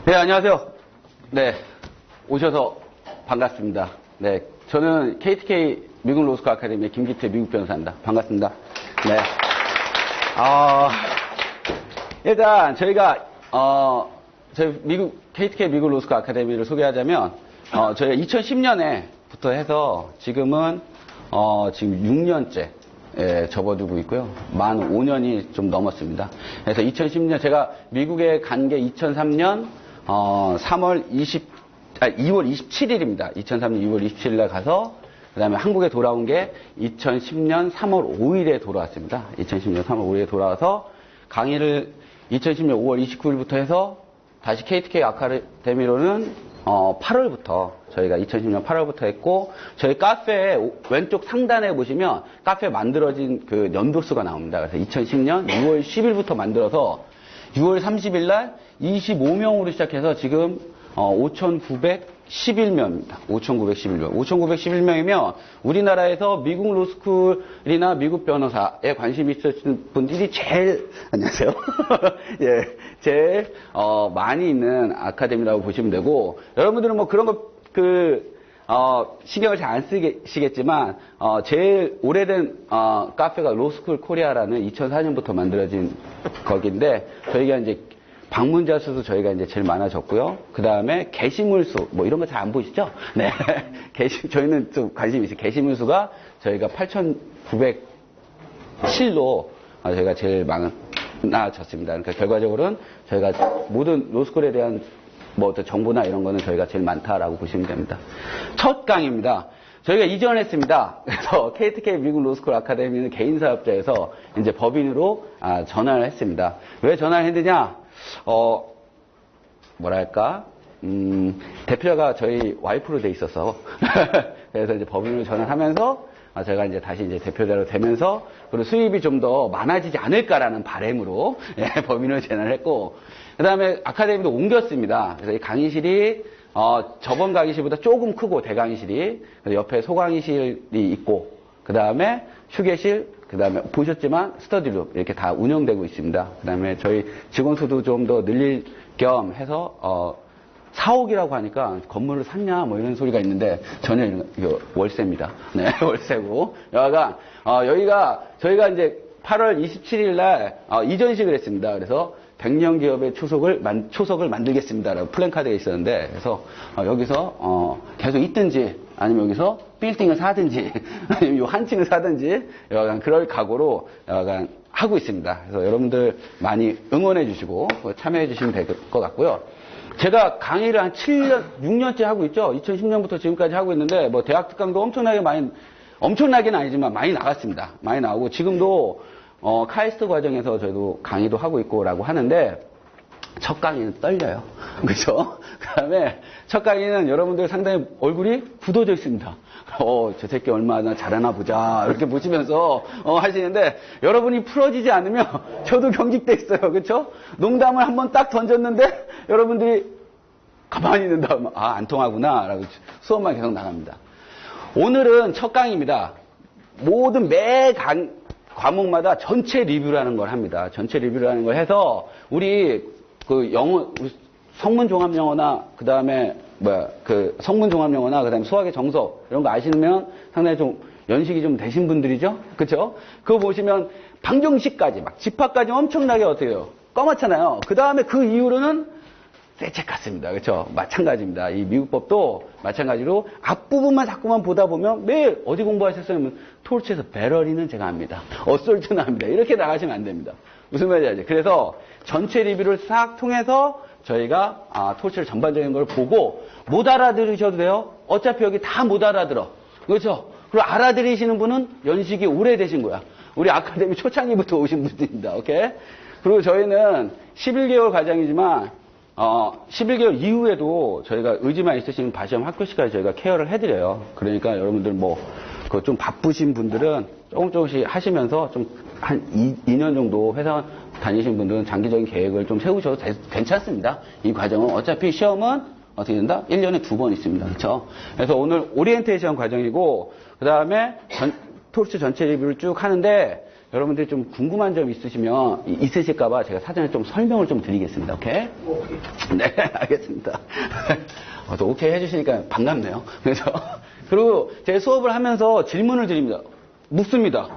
네, 안녕하세요. 네, 오셔서 반갑습니다. 네, 저는 KTK 미국 로스쿨 아카데미의 김기태 미국 변호사입니다. 반갑습니다. 네. 일단 저희가 저희 KTK 미국 로스쿨 아카데미를 소개하자면 저희가 2010년에부터 해서 지금은 지금 6년째 접어두고 있고요. 만 5년이 좀 넘었습니다. 그래서 2010년 제가 미국에 간 게 2003년 2월 27일입니다. 2003년 2월 27일에 가서 그 다음에 한국에 돌아온 게 2010년 3월 5일에 돌아왔습니다. 2010년 3월 5일에 돌아와서 강의를 2010년 5월 29일부터 해서 다시 KTK 아카데미로는 8월부터 저희가 2010년 8월부터 했고 저희 카페 왼쪽 상단에 보시면 카페 만들어진 그 연도수가 나옵니다. 그래서 2010년 6월 10일부터 만들어서 6월 30일 날 25명으로 시작해서 지금 5,911명입니다. 5,911명. 5,911명이면 우리나라에서 미국 로스쿨이나 미국 변호사에 관심이 있으신 분들이 제일 안녕하세요. 예, 제일 많이 있는 아카데미라고 보시면 되고 여러분들은 뭐 그런 거 신경을 잘 안 쓰시겠지만 제일 오래된 카페가 로스쿨 코리아라는 2004년부터 만들어진 거기인데 저희가 이제 방문자 수도 저희가 이제 제일 많아졌고요. 그 다음에 게시물 수, 뭐 이런 거 잘 안 보시죠? 네. 저희는 좀 관심이 있어요. 게시물 수가 저희가 8,907로 저희가 제일 많아졌습니다. 그러니까 결과적으로는 저희가 모든 로스쿨에 대한 뭐 정보나 이런 거는 저희가 제일 많다라고 보시면 됩니다. 첫 강의입니다. 저희가 이전했습니다. 그래서 KTK 미국 로스쿨 아카데미는 개인 사업자에서 이제 법인으로 전환을 했습니다. 왜 전환을 했느냐? 뭐랄까, 대표가 저희 와이프로 돼 있어서, 그래서 이제 법인으로 전환하면서, 제가 이제 다시 이제 대표자로 되면서, 그리고 수입이 좀 더 많아지지 않을까라는 바람으로, 법인으로 전환을 했고, 그 다음에 아카데미도 옮겼습니다. 그래서 이 강의실이, 저번 강의실보다 조금 크고, 대강의실이, 옆에 소강의실이 있고, 그 다음에 휴게실, 그 다음에 보셨지만 스터디룸 이렇게 다 운영되고 있습니다. 그 다음에 저희 직원 수도 좀 더 늘릴 겸 해서 4억이라고 하니까 건물을 샀냐 뭐 이런 소리가 있는데 전혀 이거 월세입니다. 네, 월세고 여기가 저희가 이제 8월 27일 날 이전식을 했습니다. 그래서 100년 기업의 초석을 만들겠습니다라고 플랜카드가 있었는데 그래서 여기서 계속 있든지 아니면 여기서 빌딩을 사든지 아니면 요 한 층을 사든지 약간 그럴 각오로 약간 하고 있습니다. 그래서 여러분들 많이 응원해 주시고 참여해 주시면 될 것 같고요. 제가 강의를 한 7년, 6년째 하고 있죠. 2010년부터 지금까지 하고 있는데 뭐 대학 특강도 엄청나게는 아니지만 많이 나갔습니다. 많이 나오고 지금도 카이스트 과정에서 저희도 강의도 하고 있고라고 하는데 첫 강의는 떨려요. 그죠? 그 다음에 첫 강의는 여러분들 상당히 얼굴이 굳어져 있습니다. 저 새끼 얼마나 잘하나 보자. 이렇게 보시면서 하시는데 여러분이 풀어지지 않으면 저도 경직돼 있어요. 그렇죠? 농담을 한번 딱 던졌는데 여러분들이 가만히 있는 다음 안 통하구나. 라고 수업만 계속 나갑니다. 오늘은 첫 강의입니다. 모든 과목마다 전체 리뷰라는 걸 합니다. 전체 리뷰라는 걸 해서 우리 성문 종합 영어나 그다음에 성문 종합 영어나 그다음에 수학의 정석 이런 거 아시면 상당히 좀 연식이 좀 되신 분들이죠. 그렇죠? 그거 보시면 방정식까지 막 집합까지 엄청나게 어떻게 해요? 까맣잖아요. 그다음에 그 이후로는 쇠책 같습니다. 그렇죠? 마찬가지입니다. 이 미국법도 마찬가지로 앞부분만 자꾸만 보다 보면 매일 어디 공부하셨어요? 토르치에서 배럴이는 제가 합니다. 어솔트는 합니다. 이렇게 나가시면 안 됩니다. 무슨 말인지 알죠? 그래서 전체 리뷰를 싹 통해서 저희가 토르치를 전반적인 걸 보고 못 알아들으셔도 돼요. 어차피 여기 다 못 알아들어. 그렇죠? 그리고 알아들으시는 분은 연식이 오래되신 거야. 우리 아카데미 초창기부터 오신 분들입니다. 오케이? 그리고 저희는 11개월 과정이지만 11개월 이후에도 저희가 의지만 있으시면 바시험 학교 시까지 저희가 케어를 해드려요. 그러니까 여러분들 좀 바쁘신 분들은 조금씩 하시면서 좀 한 2년 정도 회사 다니신 분들은 장기적인 계획을 좀 세우셔도 괜찮습니다. 이 과정은 어차피 시험은 어떻게 된다? 1년에 2번 있습니다. 그렇죠? 그래서 오늘 오리엔테이션 과정이고 그 다음에 토르치 전체 리뷰를 쭉 하는데 여러분들이 좀 궁금한 점 있으실까봐 제가 사전에 좀 설명을 좀 드리겠습니다. 오케이? 네, 알겠습니다. 또 오케이 해주시니까 반갑네요. 그래서 그리고 제 수업을 하면서 질문을 드립니다. 묻습니다.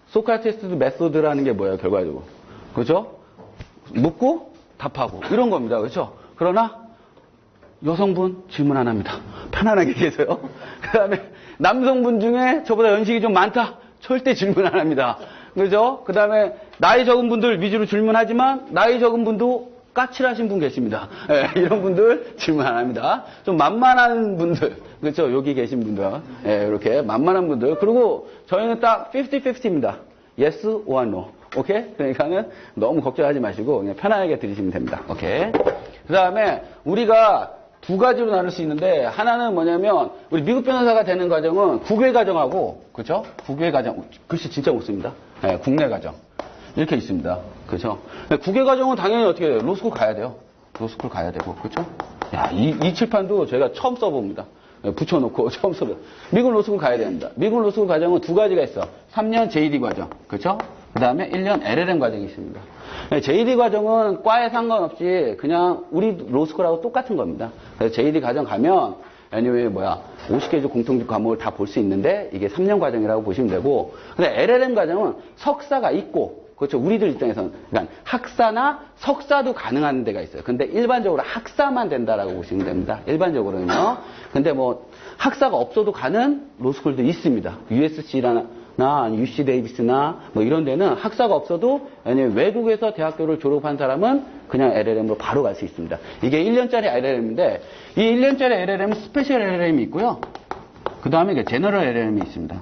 소크라테스 메소드라는 게 뭐예요, 결과적으로? 그렇죠? 묻고 답하고 이런 겁니다. 그렇죠? 그러나 여성분 질문 안 합니다. 편안하게 계세요. 그 다음에 남성분 중에 저보다 연식이 좀 많다. 절대 질문 안 합니다. 그죠? 그 다음에 나이 적은 분들 위주로 질문하지만 나이 적은 분도 까칠하신 분 계십니다. 네, 이런 분들 질문 안 합니다. 좀 만만한 분들, 그렇죠? 여기 계신 분들, 네, 이렇게 만만한 분들. 그리고 저희는 딱 50-50입니다. Yes or no. 오케이? 그러니까는 너무 걱정하지 마시고 그냥 편안하게 들으시면 됩니다. 오케이? 그 다음에 우리가 두 가지로 나눌 수 있는데 하나는 뭐냐면 우리 미국 변호사가 되는 과정은 국외 과정하고 그렇죠? 국외 과정 글씨 진짜 못 씁니다. 네, 국내 과정 이렇게 있습니다. 그렇죠? 국외 과정은 당연히 어떻게 돼요? 로스쿨 가야 돼요. 로스쿨 가야 되고 그렇죠? 야, 이 칠판도 저희가 처음 써봅니다. 붙여놓고 처음 써봐요. 미국 로스쿨 가야 됩니다. 미국 로스쿨 과정은 두 가지가 있어. 3년 JD 과정 그렇죠? 그 다음에 1년 LLM 과정이 있습니다. JD 과정은 과에 상관없이 그냥 우리 로스쿨하고 똑같은 겁니다. 그래서 JD 과정 가면 anyway 50개 공통적 과목을 다 볼 수 있는데 이게 3년 과정이라고 보시면 되고 근데 LLM 과정은 석사가 있고 그렇죠. 우리들 입장에서는 그러니까 학사나 석사도 가능한 데가 있어요. 근데 일반적으로 학사만 된다라고 보시면 됩니다. 일반적으로는요. 근데 학사가 없어도 가는 로스쿨도 있습니다. USC나 UC 데이비스나 이런 데는 학사가 없어도 외국에서 대학교를 졸업한 사람은 그냥 LLM으로 바로 갈 수 있습니다. 이게 1년짜리 LLM인데 이 1년짜리 LLM은 스페셜 LLM이 있고요. 그 다음에 제너럴 LLM이 있습니다.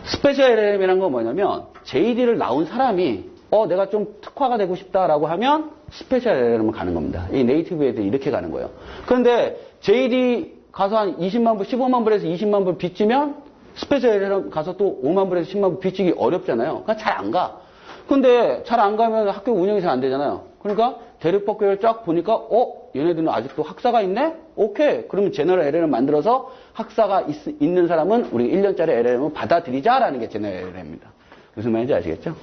스페셜 LLM이란 건 뭐냐면 JD를 나온 사람이 내가 좀 특화가 되고 싶다라고 하면 스페셜 LLM을 가는 겁니다. 이 네이티브 애들이 이렇게 가는 거예요. 그런데 JD 가서 한 20만 불, 15만 불에서 20만 불 빚지면 스페셜 LLM 가서 또 5만 불에서 10만 불 빚지기 어렵잖아요. 그러니까 잘 안 가. 근데 잘 안 가면 학교 운영이 잘 안 되잖아요. 그러니까 대립법규를 쫙 보니까 얘네들은 아직도 학사가 있네? 오케이. 그러면 제너럴 LLM 만들어서 학사가 있는 사람은 우리 1년짜리 LLM을 받아들이자라는 게 제너럴 LLM입니다. 무슨 말인지 아시겠죠?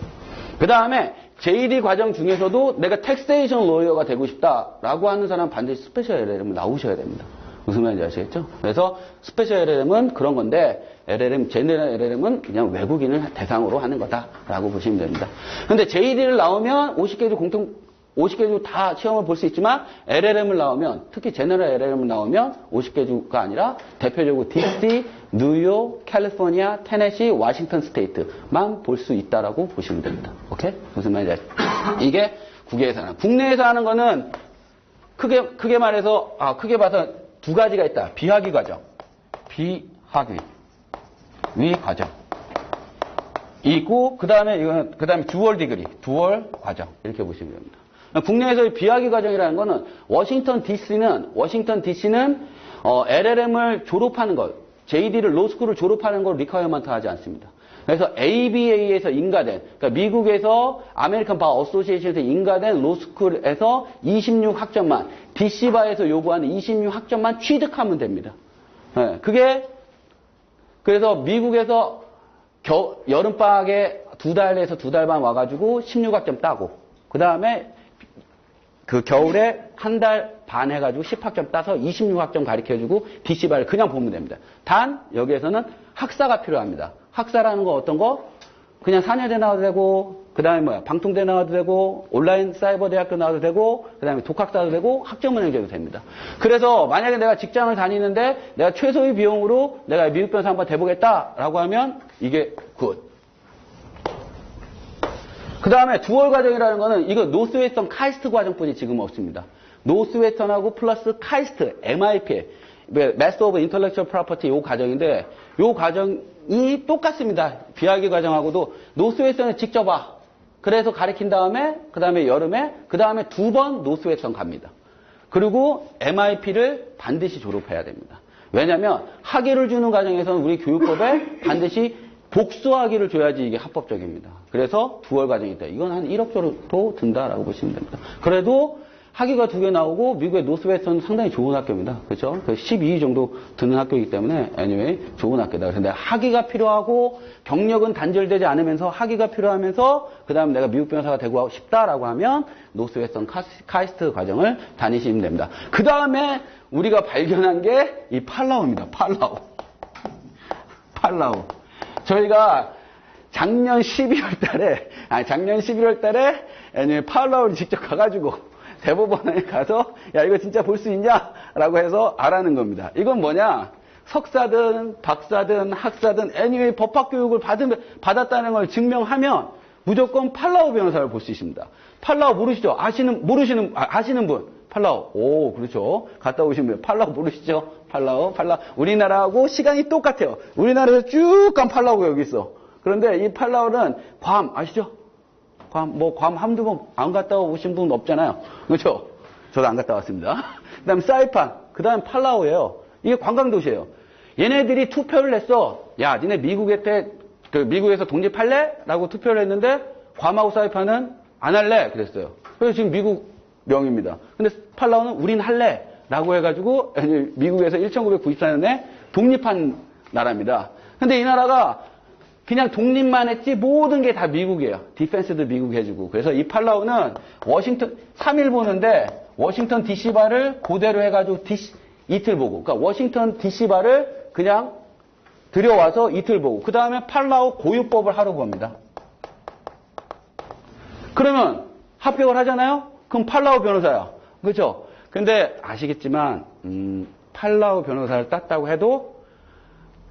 그 다음에 JD 과정 중에서도 내가 텍세이션 로이어가 되고 싶다라고 하는 사람은 반드시 스페셜 LLM을 나오셔야 됩니다. 무슨 말인지 아시겠죠? 그래서 스페셜 LLM은 그런 건데 제너럴 LLM은 그냥 외국인을 대상으로 하는 거다라고 보시면 됩니다. 근데 JD를 나오면 50개 주 다 시험을 볼 수 있지만 LLM을 나오면 특히 제너럴 LLM을 나오면 50개 주가 아니라 대표적으로 DC, 뉴욕, 캘리포니아, 테네시, 워싱턴 스테이트만 볼 수 있다라고 보시면 됩니다. 오케이? 무슨 말인지 아시죠? 이게 국외에서 하는. 국내에서 하는 거는 크게 말해서 크게 봐서 두 가지가 있다. 비학위 과정, 비학위 과정 있고 그 다음에 듀얼 디그리, 듀얼 과정 이렇게 보시면 됩니다. 국내에서의 비학위 과정이라는 거는 워싱턴 DC는 LLM을 졸업하는 것, JD를 로스쿨을 졸업하는 걸 리퀘어먼트 하지 않습니다. 그래서 ABA에서 인가된, 그러니까 미국에서 아메리칸 바 어소시에이션에서 인가된 로스쿨에서 26학점만, DC바에서 요구하는 26학점만 취득하면 됩니다. 네, 그래서 미국에서 여름방학에 2달에서 2달 반 와가지고 16학점 따고, 그 다음에 그 겨울에 한 달 반 해가지고 10학점 따서 26학점 가르쳐주고 DC바를 그냥 보면 됩니다. 단 여기에서는 학사가 필요합니다. 학사라는 거 어떤 거? 그냥 산여대 나와도 되고 그 다음에 방통대 나와도 되고 온라인 사이버 대학교 나와도 되고 그 다음에 독학사도 되고 학점은행제도 됩니다. 그래서 만약에 내가 직장을 다니는데 내가 최소의 비용으로 내가 미국 변호사 한번 돼보겠다라고 하면 이게 굿. 그 다음에 듀얼 과정이라는 거는 이거 노스웨스턴 카이스트 과정뿐이 지금 없습니다. 노스웨스턴하고 플러스 카이스트, MIP, Master of Intellectual Property 요 과정인데 요 과정이 똑같습니다. 비학위 과정하고도 노스웨스턴을 직접 와. 그래서 가르친 다음에 그 다음에 여름에 그 다음에 2번 노스웨스턴 갑니다. 그리고 MIP를 반드시 졸업해야 됩니다. 왜냐하면 학위를 주는 과정에서는 우리 교육법에 반드시 복수학위를 줘야지 이게 합법적입니다. 그래서 듀얼 과정이 있다. 이건 한 1억 정도 든다라고 보시면 됩니다. 그래도 학위가 2개 나오고 미국의 노스웨스턴은 상당히 좋은 학교입니다. 그렇죠? 12 정도 드는 학교이기 때문에 anyway 좋은 학교다. 그런데 학위가 필요하고 경력은 단절되지 않으면서 학위가 필요하면서 그 다음 내가 미국 변호사가 되고 싶다라고 하면 노스웨스턴 카이스트 과정을 다니시면 됩니다. 그 다음에 우리가 발견한 게 이 팔라우입니다. 팔라우. 저희가 작년 11월 달에 팔라우를 직접 가가지고 대법원에 가서 야 이거 진짜 볼 수 있냐? 라고 해서 알아낸 겁니다. 이건 뭐냐? 석사든 박사든 학사든 anyway 법학 교육을 받았다는 걸 증명하면 무조건 팔라우 변호사를 볼 수 있습니다. 팔라우 모르시죠? 아시는 분. 팔라우. 오, 그렇죠. 갔다 오신 분. 팔라우 모르시죠? 팔라우. 우리나라하고 시간이 똑같아요. 우리나라에서 쭉 간 팔라우가 여기 있어. 그런데 이 팔라우는 괌, 아시죠? 괌 한두 번 안 갔다 오신 분 없잖아요. 그렇죠? 저도 안 갔다 왔습니다. 그 다음 사이판, 그 다음 팔라우예요. 이게 관광도시예요. 얘네들이 투표를 했어. 야, 니네 미국에서 독립할래? 라고 투표를 했는데 괌하고 사이판은 안 할래? 그랬어요. 그래서 지금 미국 명입니다. 근데 팔라우는 우린 할래? 라고 해가지고 미국에서 1994년에 독립한 나라입니다. 근데 이 나라가 그냥 독립만 했지 모든 게 다 미국이에요. 디펜스도 미국 해주고. 그래서 이 팔라우는 3일 보는데 워싱턴 DC바를 그대로 해가지고 이틀 보고. 그러니까 워싱턴 DC바를 그냥 들여와서 이틀 보고. 그 다음에 팔라우 고유법을 하러 봅니다. 그러면 합격을 하잖아요? 그럼 팔라우 변호사야. 그렇죠? 근데 아시겠지만 팔라우 변호사를 땄다고 해도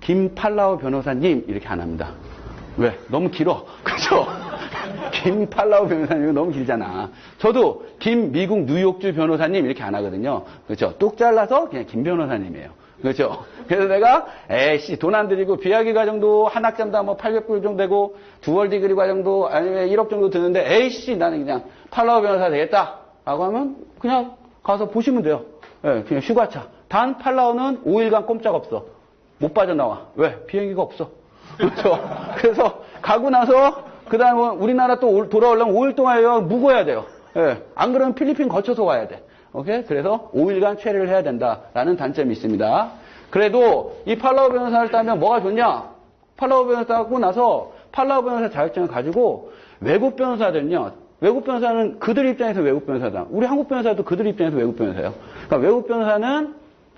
김팔라우 변호사님 이렇게 안 합니다. 왜? 너무 길어. 그렇죠? 김팔라우 변호사님 너무 길잖아. 저도 김미국 뉴욕주 변호사님 이렇게 안 하거든요. 그렇죠? 뚝 잘라서 그냥 김 변호사님이에요. 그렇죠? 그래서 내가 에이씨 돈 안 들이고 비학위 과정도 한 학점당 뭐 800불 정도 되고 두월 디그리 과정도 아니면 1억 정도 드는데 에이씨 나는 그냥 팔라우 변호사 되겠다 라고 하면 그냥 가서 보시면 돼요. 네, 그냥 휴가차. 단 팔라우는 5일간 꼼짝 없어. 못 빠져나와. 왜? 비행기가 없어. 그렇죠? 그래서 가고 나서 그 다음에 우리나라 또 돌아오려면 5일 동안 묵어야 돼요. 네, 안 그러면 필리핀 거쳐서 와야 돼. 오케이? 그래서 5일간 체류를 해야 된다라는 단점이 있습니다. 그래도 이 팔라우 변호사를 따면 뭐가 좋냐? 팔라우 변호사 따고 나서 팔라우 변호사 자격증을 가지고 외국 변호사들은요. 외국 변호사는 그들 입장에서 외국 변호사다. 우리 한국 변호사도 그들 입장에서 외국 변호사예요. 그러니까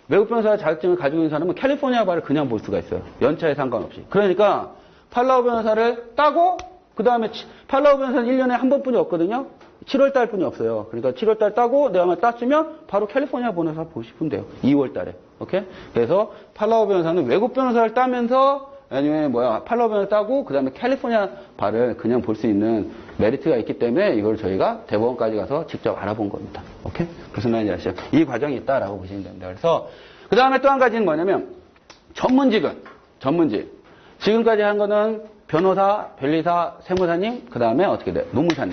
외국 변호사 자격증을 가지고 있는 사람은 캘리포니아 바를 그냥 볼 수가 있어요. 연차에 상관없이. 그러니까 팔라우 변호사를 따고 그 다음에 팔라우 변호사는 1년에 한 번뿐이 없거든요. 7월 달뿐이 없어요. 그러니까 7월 달 따고 내가 땄으면 바로 캘리포니아 변호사 보시면 돼요. 2월 달에. 오케이? 그래서 팔라우 변호사는 외국 변호사를 따면서 아니면 팔라우 변호사 따고 그 다음에 캘리포니아 바를 그냥 볼 수 있는 메리트가 있기 때문에 이걸 저희가 대법원까지 가서 직접 알아본 겁니다. 오케이? 무슨 말인지 아시죠? 이 과정이 있다라고 보시면 됩니다. 그래서 그 다음에 또 한 가지는 뭐냐면 전문직. 지금까지 한 거는 변호사, 변리사, 세무사님, 그 다음에 어떻게 돼? 노무사.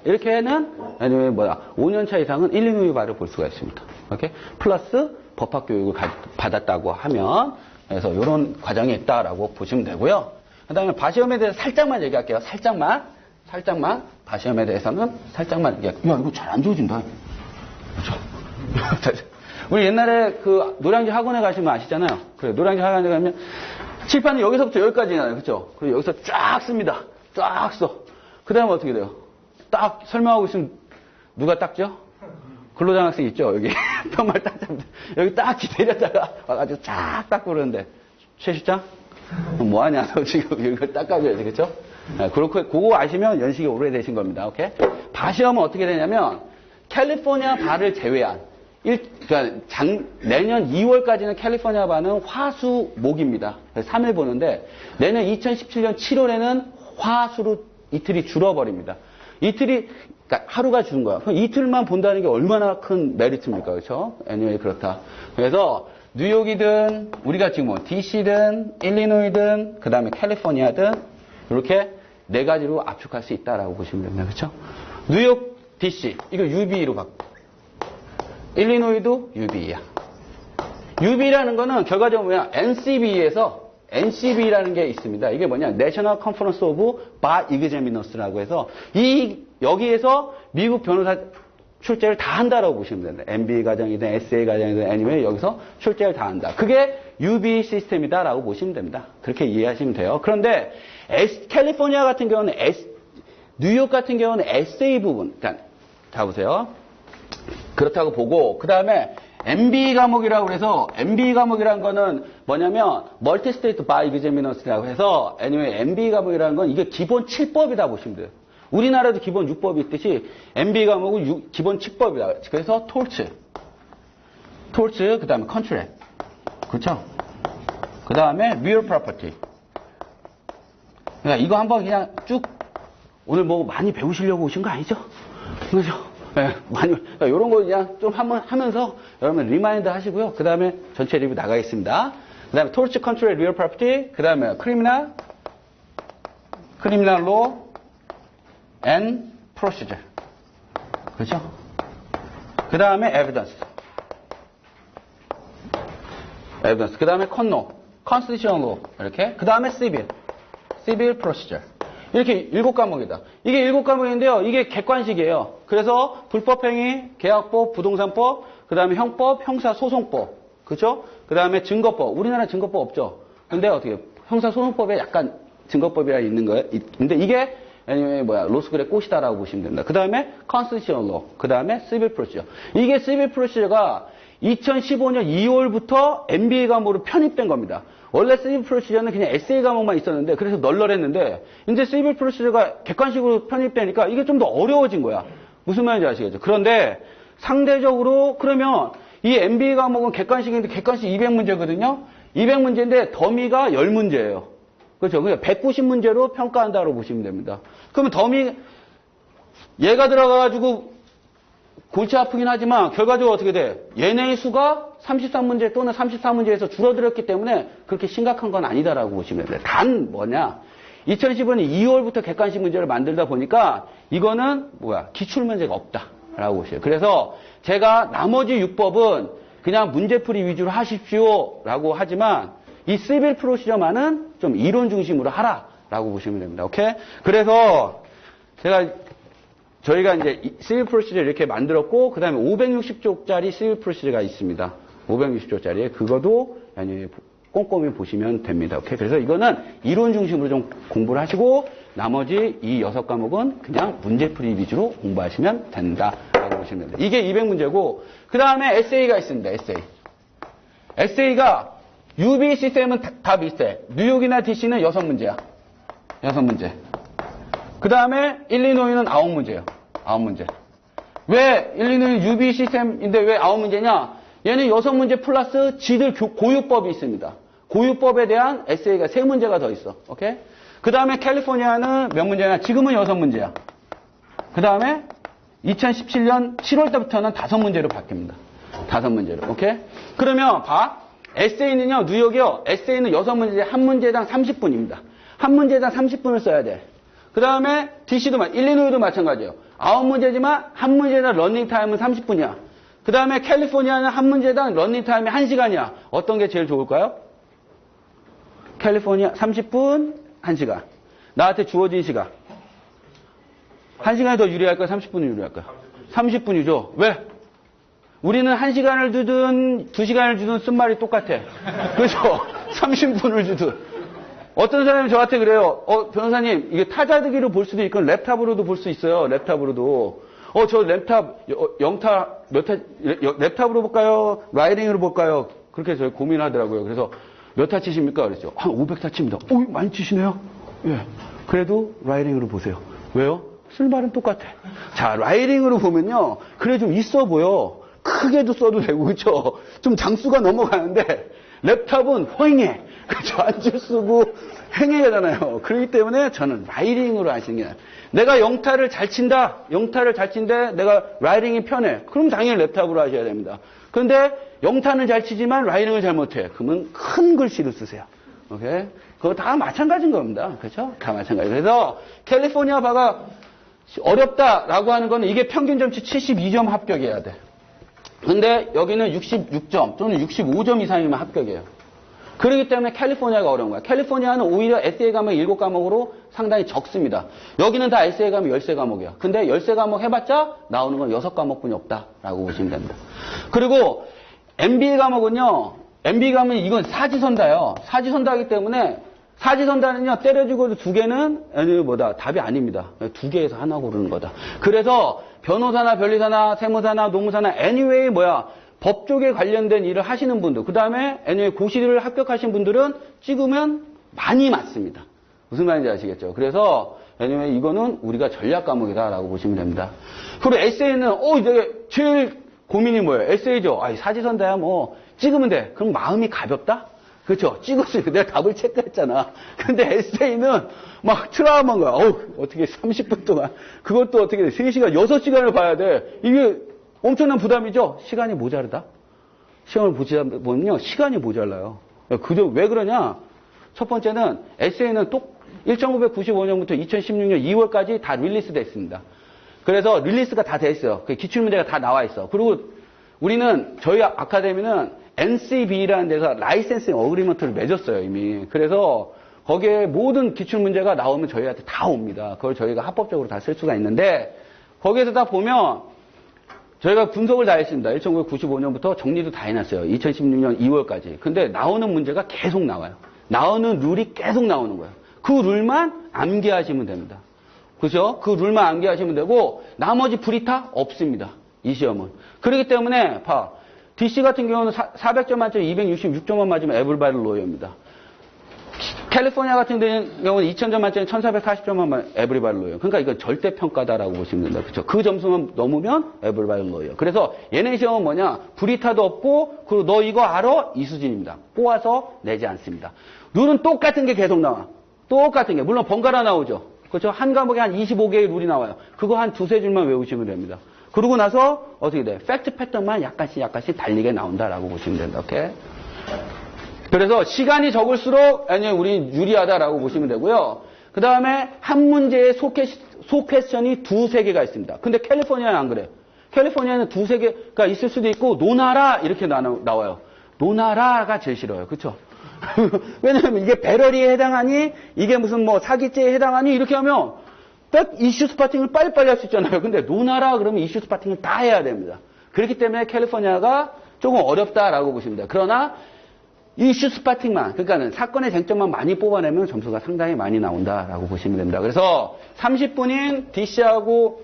이렇게는 아니면 5년차 이상은 일리노이 바를 볼 수가 있습니다. 오케이? 플러스 법학 교육을 받았다고 하면 그래서 이런 과정이 있다라고 보시면 되고요. 그 다음에 바시험에 대해서 살짝만 얘기할게요. 살짝만. 바시험에 대해서는 살짝만 얘기할게요. 야, 이거 잘 안 지워진다. 그렇죠? 우리 옛날에 그 노량진 학원에 가시면 아시잖아요. 그래, 노량진 학원에 가면 칠판이 여기서부터 여기까지잖아요. 그렇죠? 그리고 여기서 쫙 씁니다. 쫙 써. 그 다음에 어떻게 돼요? 딱 설명하고 있으면 누가 닦죠? 근로장학생 있죠? 여기 평말 딱 잡는데 여기 딱 기다렸다가 와가지고 쫙 닦고 그러는데 최 실장? 뭐하냐? 너 지금 이걸 닦아줘야지. 그렇죠? 그거 아시면 연식이 오래되신 겁니다. 오케이? 바시험은 어떻게 되냐면 캘리포니아 바를 제외한 그러니까 내년 2월까지는 캘리포니아 바는 화수목입니다. 3일 보는데 내년 2017년 7월에는 화수로 이틀이 줄어버립니다. 그러니까 하루가 주는 거야. 그럼 이틀만 본다는 게 얼마나 큰 메리트입니까? 그렇죠? anyway, 그렇다. 그래서 뉴욕이든 우리가 지금 DC든 일리노이든 그 다음에 캘리포니아든 이렇게 네 가지로 압축할 수 있다라고 보시면 됩니다. 그렇죠? 뉴욕, DC 이거 UB로 바꿔. 일리노이도 UB야. UB라는 거는 결과적으로 뭐냐? NCB라는 게 있습니다. 이게 뭐냐? National Conference of Bar Examiners라고 해서 여기에서 미국 변호사 출제를 다 한다라고 보시면 됩니다. MBA 과정이든 SA 과정이든 아니면 여기서 출제를 다 한다. 그게 UB 시스템이다라고 보시면 됩니다. 그렇게 이해하시면 돼요. 그런데 캘리포니아 같은 경우는 뉴욕 같은 경우는 에세이 부분, 그러니까 자 보세요. 그렇다고 보고 그 다음에 MB 과목이라고 해서 MB 과목이라는 거는 뭐냐면 멀티 스테이트 바이 이그제미너스라고 해서 anyway MB 과목이라는 건 이게 기본 7법이다 보시면 돼요. 우리나라도 기본 6법이 있듯이 MB 과목은 기본 7법이다. 그래서 톨츠, 그 다음에 컨트랙, 그렇죠? 그 다음에 real property. 그러니까 이거 한번 그냥 쭉 오늘 뭐 많이 배우시려고 오신 거 아니죠? 그렇죠? 네, 많이, 그러니까 이런 거 그냥 좀 한번 하면서 여러분 리마인드 하시고요. 그 다음에 전체 리뷰 나가겠습니다. 그 다음에 토르츠 컨트롤 리얼 프로퍼티, 그 다음에 크리미널 로 앤 프로시저. 그렇죠? 그 다음에 에비던스. 그 다음에 컨스티튜션 로 이렇게. 그 다음에 시빌 프로시저. 이렇게 7과목이다. 이게 7과목인데요. 이게 객관식이에요. 그래서 불법행위, 계약법, 부동산법, 그 다음에 형법, 형사소송법. 그렇죠? 그 다음에 증거법. 우리나라 증거법 없죠? 근데 어떻게, 형사소송법에 약간 증거법이라 있는 거예요. 근데 이게, 로스쿨의 꽃이다라고 보시면 됩니다. 그 다음에 컨스티튜션 로. 그 다음에 시빌 프로시저. 이게 시빌 프로시저가 2015년 2월부터 MBA 과목으로 편입된 겁니다. 원래 시빌 프로시저는 그냥 에세이 과목만 있었는데 그래서 널널했는데 이제 시빌 프로시저가 객관식으로 편입되니까 이게 좀 더 어려워진 거야. 무슨 말인지 아시겠죠? 그런데 상대적으로 그러면 이 MBA 과목은 객관식인데 객관식 200문제거든요. 200문제인데 더미가 10문제예요. 그렇죠? 그냥 190문제로 평가한다고 보시면 됩니다. 그러면 더미 얘가 들어가가지고 골치 아프긴 하지만 결과적으로 어떻게 돼? 얘네의 수가 33문제 또는 34문제에서 줄어들었기 때문에 그렇게 심각한 건 아니다라고 보시면 돼요. 단 뭐냐? 2015년 2월부터 객관식 문제를 만들다 보니까 이거는 기출문제가 없다라고 보셔요. 그래서 제가 나머지 6법은 그냥 문제풀이 위주로 하십시오라고 하지만 이 시빌 프로시저만은 좀 이론 중심으로 하라라고 보시면 됩니다. 오케이? 그래서 저희가 이제 시빌 프로시저 이렇게 만들었고, 그 다음에 560쪽짜리 시빌 프로시저가 있습니다. 560쪽짜리. 그거도 꼼꼼히 보시면 됩니다. 오케이? 그래서 이거는 이론 중심으로 좀 공부를 하시고, 나머지 이 6과목은 그냥 문제풀이 위주로 공부하시면 된다라고 보시면 됩니다. 이게 200문제고, 그 다음에 에세이가 있습니다. 에세이가 UB 시스템은 다 비슷해. 뉴욕이나 DC는 6문제야. 6문제. 그 다음에 일리노이는 9문제예요. 9문제. 왜 일리노이 UB 시스템인데 왜 9문제냐? 얘는 6문제 플러스 지들 고유법이 있습니다. 고유법에 대한 에세이가 3문제가 더 있어. 오케이? 그 다음에 캘리포니아는 몇 문제냐? 지금은 6문제야. 그 다음에 2017년 7월 때부터는 5문제로 바뀝니다. 5문제로. 오케이? 그러면 봐. 에세이는요, 뉴욕이요. 에세이는 6문제, 한 문제당 30분입니다. 한 문제당 30분을 써야 돼. 그 다음에 DC도 일리노이도 마찬가지예요. 9문제지만 한 문제당 러닝타임은 30분이야. 그 다음에 캘리포니아는 한 문제당 러닝타임이 1시간이야. 어떤 게 제일 좋을까요? 캘리포니아 30분, 1시간. 나한테 주어진 시간. 1시간이 더 유리할까요? 30분이 유리할까요? 30분이죠. 왜? 우리는 1시간을 주든 2시간을 주든 쓴 말이 똑같아. 그렇죠? 30분을 주든. 어떤 사람이 저한테 그래요. 변호사님, 이게 타자드기로 볼 수도 있고 랩탑으로도 볼 수 있어요. 랩탑으로도. 저 랩탑, 랩탑으로 볼까요? 라이딩으로 볼까요? 그렇게 저희 고민하더라고요. 그래서 몇 타 치십니까? 그랬죠. 한 500타 칩니다. 많이 치시네요? 예. 그래도 라이딩으로 보세요. 왜요? 쓸 말은 똑같아. 자, 라이딩으로 보면요. 그래 좀 있어 보여. 크게도 써도 되고, 그렇죠? 좀 장수가 넘어가는데 랩탑은 횡해. 그렇죠? 안줄 쓰고 횡해잖아요. 그렇기 때문에 저는 라이딩으로 하시는 게 나아요. 내가 영타를 잘 친다. 영타를 잘 친데 내가 라이딩이 편해. 그럼 당연히 랩탑으로 하셔야 됩니다. 그런데 영타는 잘 치지만 라이딩을 잘 못해. 그러면 큰 글씨로 쓰세요. 오케이? 그거 다 마찬가지인 겁니다. 그렇죠? 다 마찬가지. 그래서 캘리포니아 바가 어렵다라고 하는 거는 이게 평균 점수 72점 합격해야 돼. 근데 여기는 66점 또는 65점 이상이면 합격이에요. 그렇기 때문에 캘리포니아가 어려운 거야. 캘리포니아는 오히려 에세이 과목 7과목으로 상당히 적습니다. 여기는 다 에세이 과목 13과목이야. 근데 13과목 해봤자 나오는 건 6과목뿐이 없다라고 보시면 됩니다. 그리고 MBA 과목은요. MB 가면 이건 사지선다예요. 사지선다이기 때문에 사지선다는요, 때려주고 두 개는 답이 아닙니다. 두 개에서 하나 고르는 거다. 그래서 변호사나 변리사나 세무사나 노무사나 anyway 법 쪽에 관련된 일을 하시는 분들, 그 다음에 anyway 고시를 합격하신 분들은 찍으면 많이 맞습니다. 무슨 말인지 아시겠죠? 그래서 anyway 이거는 우리가 전략 과목이다라고 보시면 됩니다. 그리고 에세이는 이게 제일 고민이 뭐예요? 에세이죠. 사지선다야 찍으면 돼. 그럼 마음이 가볍다? 그렇죠? 찍었으니까 내가 답을 체크했잖아. 근데 에세이는 막 트라우마인 거야. 어떻게 30분 동안. 그것도 어떻게 돼? 3시간, 6시간을 봐야 돼. 이게 엄청난 부담이죠? 시간이 모자르다? 시험을 보다 보면요, 시간이 모자라요. 왜 그러냐? 첫 번째는 에세이는 또 1995년부터 2016년 2월까지 다 릴리스 됐습니다. 그래서 릴리스가 다 돼 있어요. 기출문제가 다 나와 있어. 그리고 우리는 저희 아카데미는 NCB라는 데서 라이센싱 어그리먼트를 맺었어요, 이미. 그래서 거기에 모든 기출문제가 나오면 저희한테 다 옵니다. 그걸 저희가 합법적으로 다 쓸 수가 있는데 거기에서 다 보면 저희가 분석을 다 했습니다. 1995년부터 정리도 다 해놨어요. 2016년 2월까지. 근데 나오는 문제가 계속 나와요. 나오는 룰이 계속 나오는 거예요. 그 룰만 암기하시면 됩니다. 그죠? 그 룰만 암기하시면 되고 나머지 브리타 없습니다. 이 시험은. 그렇기 때문에 DC 같은 경우는 400점 만점에 266점만 맞으면 에블바리 로이어입니다. 캘리포니아 같은 경우는 2000점 만점에 1440점만 맞으면 에블바리 로이어. 그러니까 이건 절대평가다라고 보시면 됩니다. 그렇죠? 그 점수만 넘으면 에블바리 로이어. 그래서 얘네 시험은 브리타도 없고 그리고 너 이거 알아? 이 수준입니다. 꼬아서 내지 않습니다. 룰은 똑같은 게 계속 나와. 똑같은 게. 물론 번갈아 나오죠. 그렇죠? 한 과목에 한 25개의 룰이 나와요. 그거 한 두세 줄만 외우시면 됩니다. 그러고 나서 어떻게 돼? 팩트 패턴만 약간씩 달리게 나온다라고 보시면 된다. 오케이? 그래서 시간이 적을수록 우리 유리하다라고 보시면 되고요. 그 다음에 한 문제에 소퀘션이 두세 개가 있습니다. 근데 캘리포니아는 안 그래요. 캘리포니아는 두세 개가 있을 수도 있고 노나라 이렇게 나와요. 노나라가 제일 싫어요. 그렇죠? 왜냐하면 이게 배럴리에 해당하니 이게 무슨 사기죄에 해당하니 이렇게 하면 딱 이슈 스파팅을 빨리빨리 할 수 있잖아요. 근데 노나라 그러면 이슈 스파팅을 다 해야 됩니다. 그렇기 때문에 캘리포니아가 조금 어렵다라고 보시면 돼요. 그러나 이슈 스파팅만, 그러니까는 사건의 쟁점만 많이 뽑아내면 점수가 상당히 많이 나온다라고 보시면 됩니다. 그래서 30분인 DC하고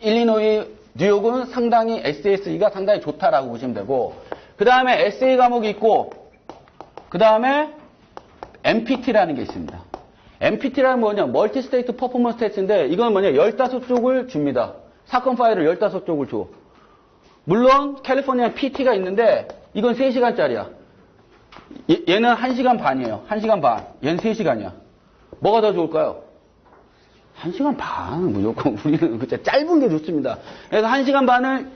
일리노이, 뉴욕은 상당히 SSE가 상당히 좋다라고 보시면 되고, 그 다음에 SA 과목이 있고, 그 다음에 MPT라는 게 있습니다. MPT라는 뭐냐? 멀티 스테이트 퍼포먼스 테스트인데 이건 15쪽을 줍니다. 사건 파일을 15쪽을 줘. 물론 캘리포니아 PT가 있는데 이건 3시간짜리야. 얘는 1시간 반이에요. 1시간 반. 얘는 3시간이야. 뭐가 더 좋을까요? 1시간 반. 무조건 우리는 진짜 짧은 게 좋습니다. 그래서 1시간 반을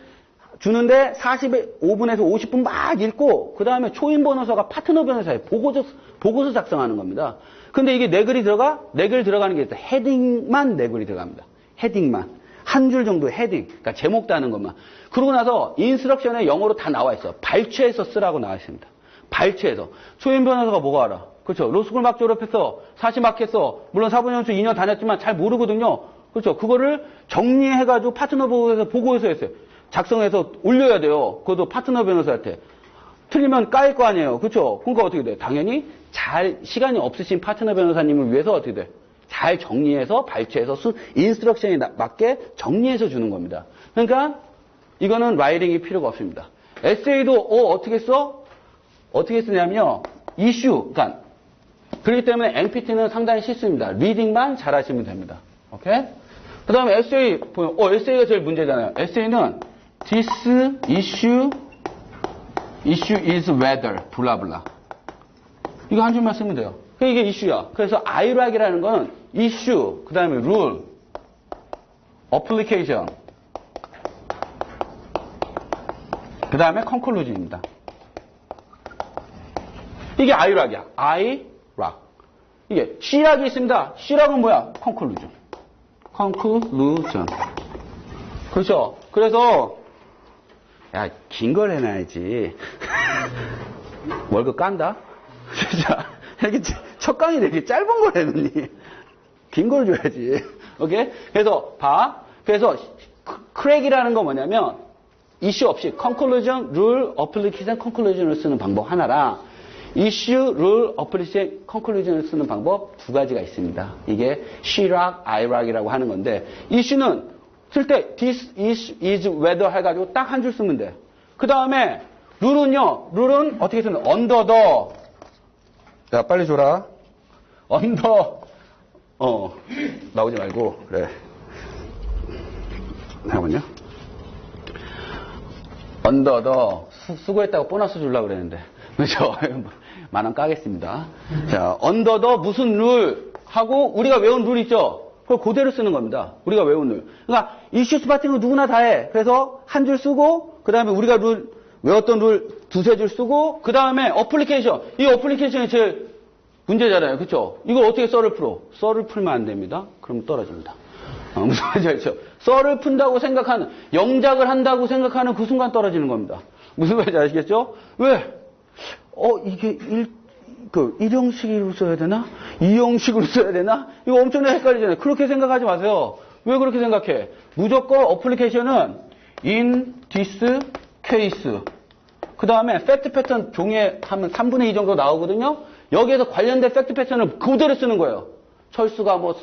주는데 45분에서 50분 막 읽고 그 다음에 초임 변호사가 파트너 변호사에 보고서 작성하는 겁니다. 근데 이게 네 글이 들어가는 게 있다. 헤딩만 네 글이 들어갑니다. 헤딩만. 한 줄 정도 헤딩. 그러니까 제목 따는 것만. 그러고 나서 인스트럭션에 영어로 다 나와 있어. 발췌해서 쓰라고 나와 있습니다. 발췌해서. 초임 변호사가 뭐가 알아? 그렇죠. 로스쿨 막 졸업했어. 사시 막 했어. 물론 사법연수 2년 다녔지만 잘 모르거든요. 그렇죠. 그거를 정리해가지고 파트너 보고서 했어요. 작성해서 올려야 돼요. 그것도 파트너 변호사한테. 틀리면 까일 거 아니에요. 그렇죠? 그러니까 어떻게 돼? 당연히 시간이 없으신 파트너 변호사님을 위해서 어떻게 돼? 잘 정리해서 발췌해서 인스트럭션에 맞게 정리해서 주는 겁니다. 그러니까 이거는 라이딩이 필요가 없습니다. 에세이도 어떻게 써? 어떻게 쓰냐면요. 이슈. 그러니까 그렇기 때문에 MPT는 상당히 쉽습니다. 리딩만 잘하시면 됩니다. 오케이? 그 다음에 에세이 보면 에세이가 제일 문제잖아요. 에세이는 this issue is whether 블라블라. 이거 한 줄만 쓰면 돼요. 이게 이슈야. 그래서 IRAC이라는 거는 이슈, 그 다음에 rule, application, 그 다음에 conclusion입니다. 이게 IRAC이야. IRAC. 이게 C락이 있습니다. C락은 뭐야? conclusion. 그렇죠? 그래서 긴 걸 해놔야지. 월급 깐다? 진짜 이게 첫 강의 되게 짧은 걸 해놓니? 긴 걸 줘야지. 오케이? 그래서 그래서 크랙이라는 건 뭐냐면 이슈 없이 conclusion, rule, application, conclusion을 쓰는 방법 하나랑 issue, rule, application, conclusion을 쓰는 방법 두 가지가 있습니다. 이게 sherak, irak이라고 하는 건데 issue는 쓸 때 this is whether 해가지고 딱 한 줄 쓰면 돼. 그 다음에 rule은요. rule은 어떻게 쓰는 under the 야 빨리 줘라. under 나오지 말고 그래. 잠깐만요. under the 수고했다고 보너스 주려고 그랬는데 그렇죠? 만원 까겠습니다. 자, under the 무슨 룰 하고 우리가 외운 룰 있죠? 그걸 그대로 쓰는 겁니다. 우리가 외운 룰. 그러니까 이슈 스파팅은 누구나 다 해. 그래서 한 줄 쓰고 그 다음에 우리가 룰 외웠던 룰 두세 줄 쓰고 그 다음에 어플리케이션. 이 어플리케이션이 제일 문제잖아요. 그렇죠? 이걸 어떻게 썰을 풀어? 썰을 풀면 안 됩니다. 그럼 떨어집니다. 무슨 말인지 알죠? 썰을 푼다고 생각하는 영작을 한다고 생각하는 그 순간 떨어지는 겁니다. 무슨 말인지 아시겠죠? 왜? 이게 일형식으로 써야 되나? 이형식으로 써야 되나? 이거 엄청나게 헷갈리잖아요. 그렇게 생각하지 마세요. 왜 그렇게 생각해? 무조건 어플리케이션은 in this case. 그 다음에 팩트 패턴 종이에 하면 3분의 2 정도 나오거든요. 여기에서 관련된 팩트 패턴을 그대로 쓰는 거예요. 철수가 뭐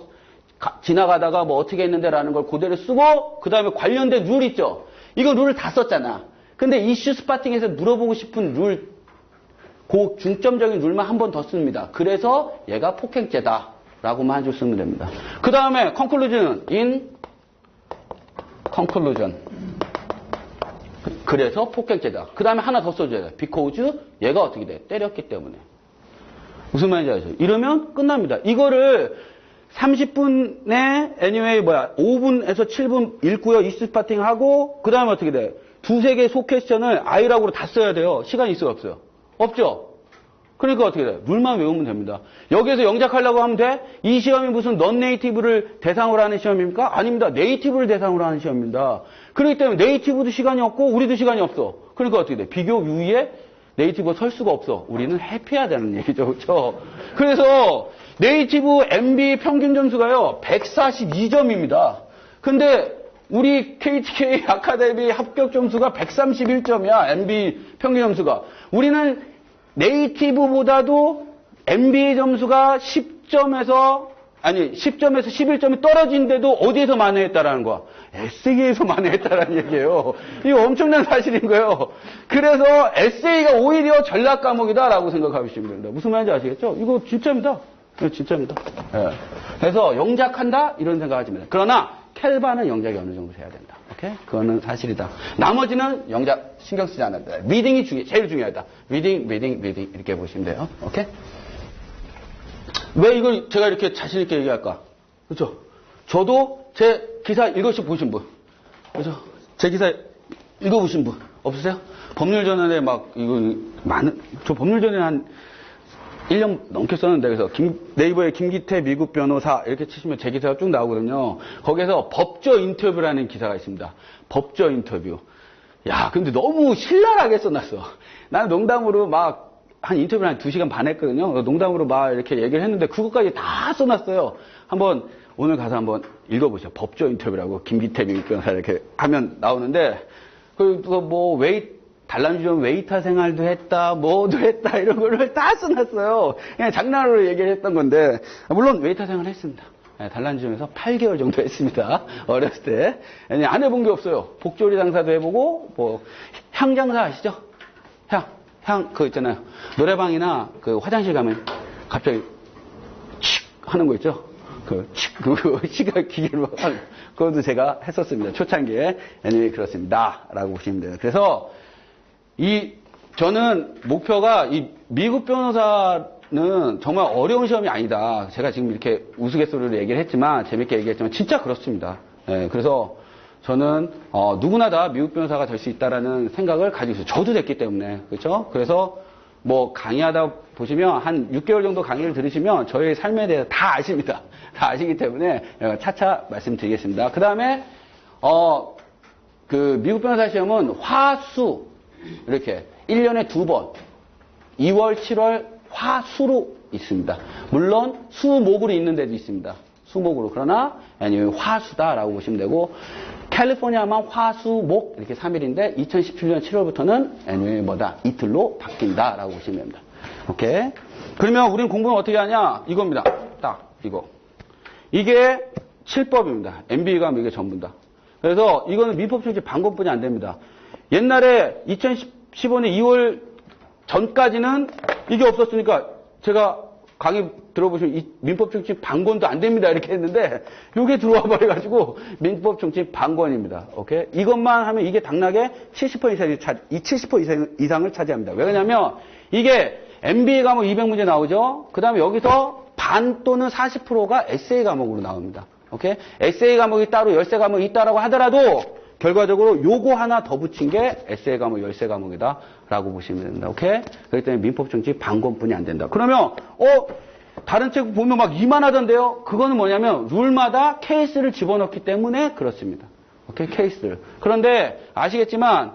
지나가다가 뭐 어떻게 했는데라는 걸 그대로 쓰고 그 다음에 관련된 룰 있죠. 이거 룰을 다 썼잖아. 근데 이슈 스파팅에서 물어보고 싶은 룰 그 중점적인 룰만 한 번 더 씁니다. 그래서 얘가 폭행죄다 라고만 한 줄 쓰면 됩니다. 그 다음에 conclusion은 in conclusion. 그래서 폭행죄다. 그 다음에 하나 더 써줘야 돼. because 얘가 어떻게 돼? 때렸기 때문에. 무슨 말인지 알죠? 이러면 끝납니다. 이거를 30분에 anyway 5분에서 7분 읽고요. 이슈 스파팅 하고 그 다음에 어떻게 돼? 두세 개의 소퀘스천을 아이락으로 다 써야 돼요. 시간이 있어요? 없어요? 없죠? 그러니까 어떻게 돼? 룰만 외우면 됩니다. 여기에서 영작하려고 하면 돼? 이 시험이 무슨 넌 네이티브를 대상으로 하는 시험입니까? 아닙니다. 네이티브를 대상으로 하는 시험입니다. 그렇기 때문에 네이티브도 시간이 없고 우리도 시간이 없어. 그러니까 어떻게 돼? 비교 유의에 네이티브가 설 수가 없어. 우리는 해피해야 되는 얘기죠. 그렇죠? 그래서 네이티브 MB 평균 점수가요. 142점입니다. 근데 우리 KTK 아카데미 합격 점수가 131점이야. MB 평균 점수가. 우리는 네이티브보다도 MB 점수가 10점에서 11점이 떨어진데도 어디에서 만회했다라는 거야? 에세이에서 만회했다라는 얘기예요. 이거 엄청난 사실인 거예요. 그래서 에세이가 오히려 전략 과목이다라고 생각하시면 됩니다. 무슨 말인지 아시겠죠? 이거 진짜입니다. 이거 진짜입니다. 네. 그래서 영작한다? 이런 생각하지 마세요. 그러나 켈바는 영작이 어느 정도 돼야 된다. 오케이? 그거는 사실이다. 나머지는 영작 신경 쓰지 않아도 돼. 리딩이 제일 중요하다. 리딩 이렇게 보시면 돼요. 오케이? 왜 이걸 제가 이렇게 자신 있게 얘기할까? 그렇죠? 저도 제 기사 읽어서 보신 분, 그렇죠? 제 기사 읽어보신 분 없으세요? 법률전환에 저 법률전환에 한 1년 넘게 썼는데, 그래서 네이버에 김기태 미국 변호사 이렇게 치시면 제 기사가 쭉 나오거든요. 거기에서 법조 인터뷰라는 기사가 있습니다. 법조 인터뷰. 야, 근데 너무 신랄하게 써놨어. 나는 농담으로 한 인터뷰를 한 2시간 반 했거든요. 농담으로 이렇게 얘기를 했는데 그것까지 다 써놨어요. 오늘 가서 한번 읽어보세요. 법조 인터뷰라고 김기태 미국 변호사 이렇게 하면 나오는데, 단란주점 웨이터 생활도 했다, 뭐도 했다, 이런 거를 다 써놨어요. 그냥 장난으로 얘기를 했던 건데, 물론 웨이터 생활을 했습니다. 단란주점에서 8개월 정도 했습니다. 어렸을 때. 안 해본 게 없어요. 복조리 장사도 해보고, 향 장사 아시죠? 향, 그거 있잖아요. 노래방이나 화장실 가면 갑자기 칙 하는 거 있죠? 시각 기계로 하는, 그것도 제가 했었습니다. 초창기에. 그렇습니다. 라고 보시면 돼요. 그래서, 저는 목표가 이 미국 변호사는 정말 어려운 시험이 아니다. 제가 지금 이렇게 우스갯소리로 얘기를 했지만, 재밌게 얘기했지만, 진짜 그렇습니다. 그래서 저는, 누구나 다 미국 변호사가 될 수 있다라는 생각을 가지고 있어요. 저도 됐기 때문에. 그렇죠? 그래서 강의하다 보시면 한 6개월 정도 강의를 들으시면 저의 삶에 대해서 다 아십니다. 다 아시기 때문에 차차 말씀드리겠습니다. 그 다음에, 미국 변호사 시험은 화수, 이렇게 1년에 2번 2월, 7월 화수로 있습니다. 물론 수목으로 있는 데도 있습니다. 수목으로. 그러나 화수다라고 보시면 되고 캘리포니아만 화, 수, 목 이렇게 3일인데 2017년 7월부터는 annually 뭐다? 이틀로 바뀐다라고 보시면 됩니다. 오케이. 그러면 우리는 공부는 어떻게 하냐? 이겁니다. 딱 이거. 이게 7법입니다. MB가 이게 전부다. 그래서 이거는 민법 총칙 방법뿐이 안 됩니다. 옛날에 2015년 2월 전까지는 이게 없었으니까 제가 강의 들어보시면 이 민법 총칙 방권도 안 됩니다. 이렇게 했는데 이게 들어와 버려가지고 민법 총칙 방권입니다. 오케이? 이것만 하면 이게 당락의 70% 이상을 차지합니다. 왜냐면 이게 MBA 과목 200문제 나오죠. 그 다음에 여기서 반 또는 40%가 에세이 과목으로 나옵니다. 오케이? 에세이 과목이 따로 열세 과목이 있다라고 하더라도 결과적으로 요거 하나 더 붙인 게 에세이 과목, 열세 과목이다 라고 보시면 됩니다. 오케이? 그렇기 때문에 민법 총칙 방권뿐이 안 된다. 그러면 다른 책 보면 막 이만하던데요. 그거는 뭐냐면 룰마다 케이스를 집어넣기 때문에 그렇습니다. 오케이? 케이스를. 그런데 아시겠지만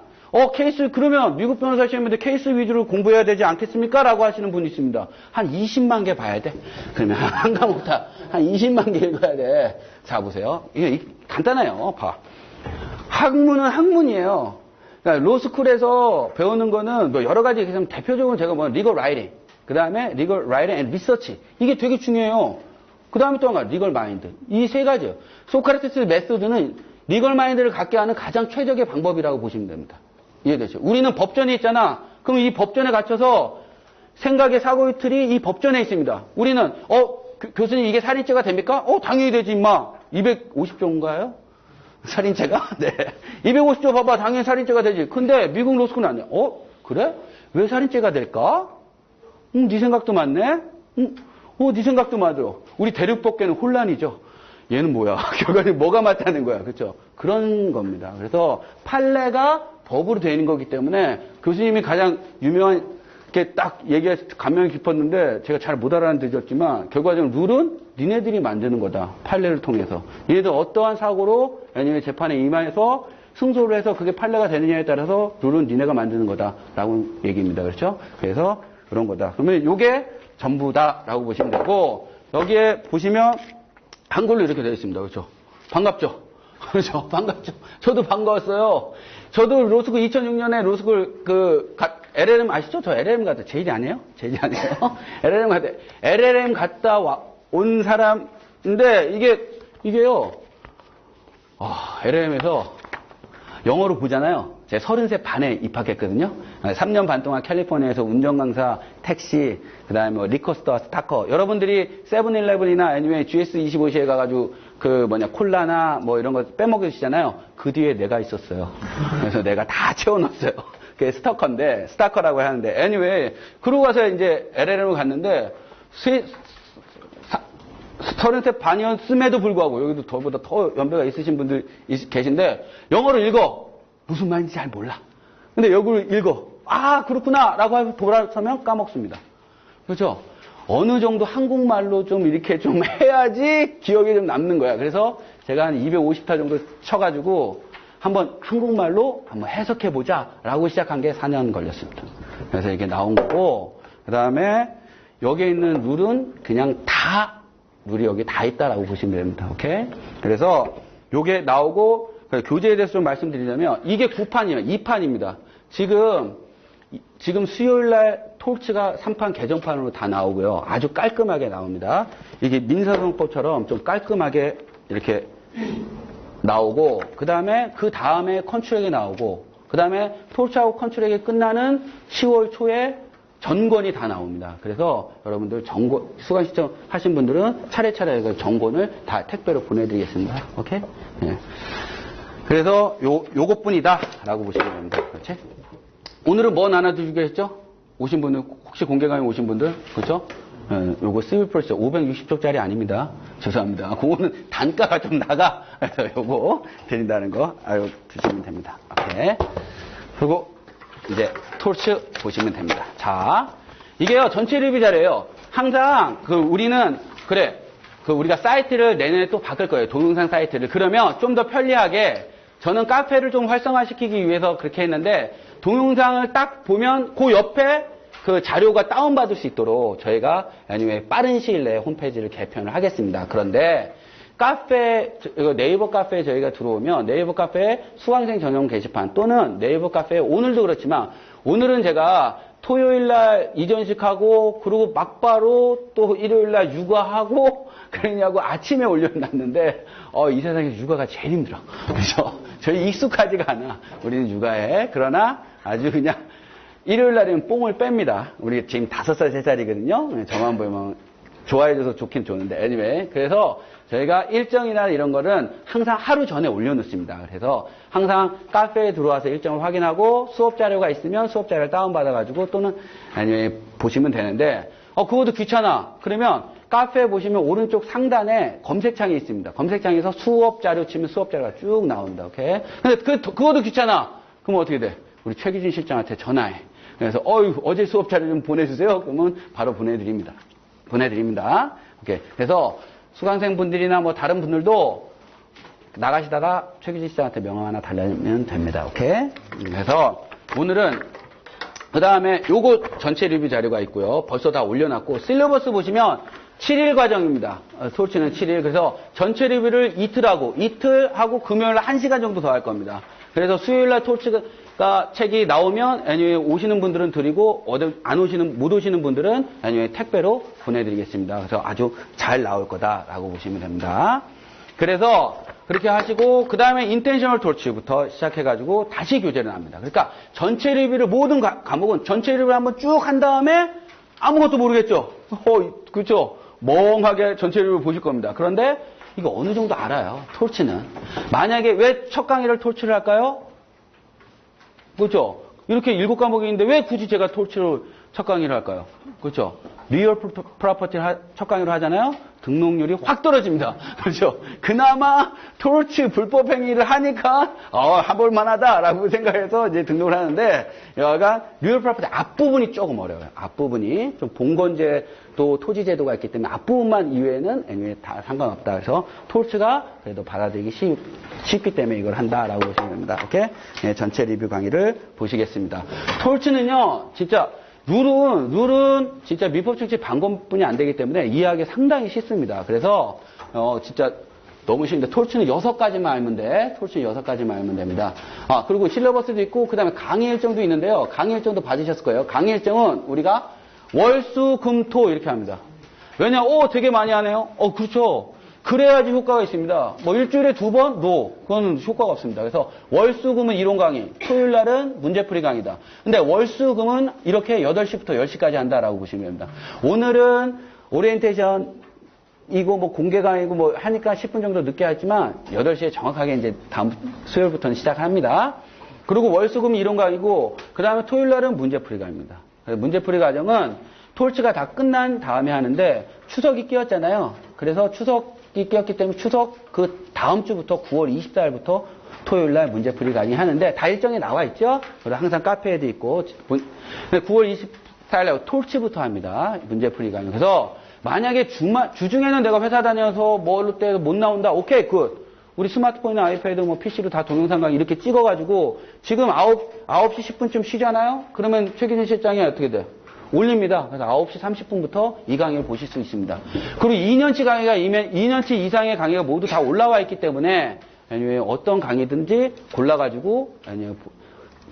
케이스 그러면 미국 변호사 시험인데 케이스 위주로 공부해야 되지 않겠습니까? 라고 하시는 분이 있습니다. 한 20만 개 봐야 돼. 그러면 한 과목 다 한 20만 개 읽어야 돼. 자 보세요. 이게 간단해요. 봐. 학문은 학문이에요. 그러니까 로스쿨에서 배우는 거는 뭐 여러 가지 대표적으로 제가 뭐 리걸 라이팅, 그 다음에 리걸 라이팅 앤 리서치 이게 되게 중요해요. 그 다음에 또 하나 리걸 마인드 이 세 가지요. 소크라테스 메소드는 리걸 마인드를 갖게 하는 가장 최적의 방법이라고 보시면 됩니다. 이해되죠? 우리는 법전에 있잖아. 그럼 이 법전에 갇혀서 생각의 사고의 틀이 이 법전에 있습니다. 우리는 교수님 이게 살인죄가 됩니까? 당연히 되지 임마. 250조인가요? 살인죄가? 네. 250조 봐봐. 당연히 살인죄가 되지. 근데 미국 로스쿨은 아니야. 그래? 왜 살인죄가 될까? 네 생각도 맞네? 네 생각도 맞아. 우리 대륙법계는 혼란이죠. 얘는 뭐야? 결과적으로 뭐가 맞다는 거야. 그렇죠? 그런 겁니다. 그래서 판례가 법으로 되어 있는 거기 때문에 교수님이 가장 유명한 이렇게 딱 얘기해서 감명이 깊었는데 제가 잘 못 알아듣었지만 결과적으로 룰은 니네들이 만드는 거다. 판례를 통해서. 니네들 어떠한 사고로 아니면 재판에 임해서 승소를 해서 그게 판례가 되느냐에 따라서 룰은 니네가 만드는 거다라고 얘기입니다. 그렇죠? 그래서 그런 거다. 그러면 이게 전부다라고 보시면 되고 여기에 보시면 한글로 이렇게 되어 있습니다. 그렇죠? 반갑죠? 그렇죠? 반갑죠? 저도 반가웠어요. 저도 로스쿨 2006년에 로스쿨 LLM 아시죠? 저 LLM 갔다 제일이 아니에요? 제일이 아니에요? LLM 갔다 온 사람인데 이게요. LLM에서 영어로 보잖아요. 제가 33 반에 입학했거든요. 3년 반 동안 캘리포니아에서 운전 강사, 택시, 그 다음에 뭐 리커스터, 스타커. 여러분들이 세븐일레븐이나 아니면 GS25시에 가가지고 콜라나 뭐 이런 거 빼먹으시잖아요. 그 뒤에 내가 있었어요. 그래서 내가 다 채워놨어요. 그게 스타커인데, 스타커라고 하는데. anyway, 그러고 가서 이제 LLM을 갔는데, 33 반이었음에도 불구하고, 여기도 저보다 더 연배가 있으신 분들 계신데, 영어를 읽어. 무슨 말인지 잘 몰라. 근데 여기를 읽어. 그렇구나. 라고 하고 돌아서면 까먹습니다. 그렇죠? 어느 정도 한국말로 좀 이렇게 좀 해야지 기억이 좀 남는 거야. 그래서 제가 한 250타 정도 쳐가지고 한번 한국말로 한번 해석해보자. 라고 시작한 게 4년 걸렸습니다. 그래서 이게 나온 거고, 그 다음에 여기에 있는 룰은 그냥 룰이 여기 다 있다라고 보시면 됩니다. 오케이? 그래서 요게 나오고, 교재에 대해서 좀 말씀드리자면 이게 9판이에요. 2판입니다. 지금 수요일날 톨츠가 3판 개정판으로 다 나오고요. 아주 깔끔하게 나옵니다. 이게 민사소송법처럼 좀 깔끔하게 이렇게 나오고 그 다음에 컨트랙이 나오고 그 다음에 톨츠하고 컨트랙이 끝나는 10월 초에 전권이 다 나옵니다. 그래서 여러분들 수강 신청하신 분들은 차례차례 전권을 다 택배로 보내드리겠습니다. 오케이? 네. 그래서 요것뿐이다 라고 보시면 됩니다. 그렇지? 오늘은 뭐 나눠주기로 했죠? 오신 분들, 혹시 공개 강의 오신 분들, 그렇죠? 요거 시빌 프로세스 560쪽짜리 아닙니다. 죄송합니다. 그거는 단가가 좀 나가. 그래서 요거 드린다는 거 알고 두시면 됩니다. 오케이. 그리고 이제 톨츠 보시면 됩니다. 자, 이게요 전체 리뷰 자료예요. 항상 우리는 우리가 사이트를 내년에 또 바꿀 거예요. 동영상 사이트를. 그러면 좀 더 편리하게 저는 카페를 좀 활성화시키기 위해서 그렇게 했는데 동영상을 딱 보면 그 옆에 그 자료가 다운받을 수 있도록 저희가 아니면 빠른 시일 내에 홈페이지를 개편을 하겠습니다. 그런데 카페, 이거 네이버 카페에 저희가 들어오면 네이버 카페 수강생 전용 게시판 또는 네이버 카페 오늘도 그렇지만 오늘은 제가 토요일날 이전식하고 그리고 막바로 또 일요일날 육아하고 그러냐고 아침에 올려놨는데 이 세상에서 육아가 제일 힘들어. 그래서 저희 익숙하지가 않아. 우리는 육아에. 그러나 아주 그냥 일요일날이면 뽕을 뺍니다. 우리 지금 5살, 3살이거든요. 저만 보면 좋아해줘서 좋긴 좋은데 anyway. 그래서 저희가 일정이나 이런 거는 항상 하루 전에 올려놓습니다. 그래서 항상 카페에 들어와서 일정을 확인하고 수업 자료가 있으면 수업 자료를 다운받아가지고 또는 아니면 보시면 되는데 그것도 귀찮아. 그러면 카페에 보시면 오른쪽 상단에 검색창이 있습니다. 검색창에서 수업 자료 치면 수업 자료가 쭉 나온다. 오케이? 근데 그것도 귀찮아. 그럼 어떻게 돼? 우리 최기진 실장한테 전화해. 그래서 어제 수업 자료 좀 보내주세요. 그러면 바로 보내드립니다. 오케이. 그래서 수강생분들이나 뭐 다른 분들도 나가시다가 최기진 시장한테 명함 하나 달라면 됩니다. 오케이? 그래서 오늘은 그 다음에 요거 전체 리뷰 자료가 있고요. 벌써 다 올려놨고 실러버스 보시면 7일 과정입니다. 토치는 7일. 그래서 전체 리뷰를 이틀하고 금요일 1시간 정도 더 할 겁니다. 그래서 수요일날 토치가 책이 나오면 애니웨이 오시는 분들은 드리고 못 오시는 분들은 애니웨이 택배로 보내드리겠습니다. 그래서 아주 잘 나올 거다라고 보시면 됩니다. 그래서 그렇게 하시고 그 다음에 인텐셔널 토치부터 시작해가지고 다시 교재를 합니다. 그러니까 전체 리뷰를 모든 과목은 전체 리뷰를 한번 쭉 한 다음에 아무것도 모르겠죠. 그렇죠. 멍하게 전체 리뷰를 보실 겁니다. 그런데 이거 어느 정도 알아요. 토치는. 만약에 왜 첫 강의를 토치를 할까요? 그렇죠. 이렇게 7과목이 있는데 왜 굳이 제가 토치를 첫 강의를 할까요? 그렇죠. 리얼 프로퍼티를 첫 강의로 하잖아요. 등록률이 확 떨어집니다. 그렇죠. 그나마 토치 불법 행위를 하니까 해볼만하다라고 생각해서 이제 등록을 하는데 여하간 리얼 프로퍼티 앞부분이 조금 어려워요. 앞부분이 좀 봉건제도 토지제도가 있기 때문에 앞부분만 이외에는 애니웨이 다 상관없다. 그래서 토치가 그래도 받아들이기 쉽기 때문에 이걸 한다라고 보시면 됩니다. 오케이? 네, 전체 리뷰 강의를 보시겠습니다. 토치는요, 진짜 룰은 진짜 민법칙지 방법뿐이 안 되기 때문에 이해하기 상당히 쉽습니다. 그래서 진짜 너무 쉬운데 토치는 6가지만 알면 돼. 토치는 6가지만 알면 됩니다. 그리고 실러버스도 있고 그다음에 강의 일정도 있는데요. 강의 일정도 받으셨을 거예요. 강의 일정은 우리가 월, 수, 금, 토 이렇게 합니다. 왜냐? 되게 많이 하네요. 그렇죠. 그래야지 효과가 있습니다. 뭐 일주일에 2번? 그거는 효과가 없습니다. 그래서 월수금은 이론 강의, 토요일 날은 문제풀이 강의다. 근데 월수금은 이렇게 8시부터 10시까지 한다라고 보시면 됩니다. 오늘은 오리엔테이션 이거 뭐 공개 강의고 뭐 하니까 10분 정도 늦게 하지만 8시에 정확하게 이제 다음 수요일부터는 시작합니다. 그리고 월수금이 이론 강의고 그다음에 토요일 날은 문제풀이 강의입니다. 문제풀이 과정은 토치가 다 끝난 다음에 하는데 추석이 끼었잖아요. 그래서 추석이 끼었기 때문에 추석 그 다음 주부터 9월 24일부터 토요일 날 문제풀이 강의 하는데 다 일정이 나와 있죠. 그래서 항상 카페에도 있고 9월 24일 날 토치부터 합니다. 문제풀이 강의. 그래서 만약에 주중에는 내가 회사 다녀서 뭘 때 못 나온다. 오케이, 굿. 우리 스마트폰이나 아이패드, 뭐 PC로 다 동영상 강의 이렇게 찍어가지고 지금 9시 10분쯤 쉬잖아요. 그러면 최기진 실장이 어떻게 돼? 올립니다. 그래서 9시 30분부터 이 강의를 보실 수 있습니다. 그리고 2년치 강의가 2년치 이상의 강의가 모두 다 올라와 있기 때문에 아니면 어떤 강의든지 골라가지고 아니면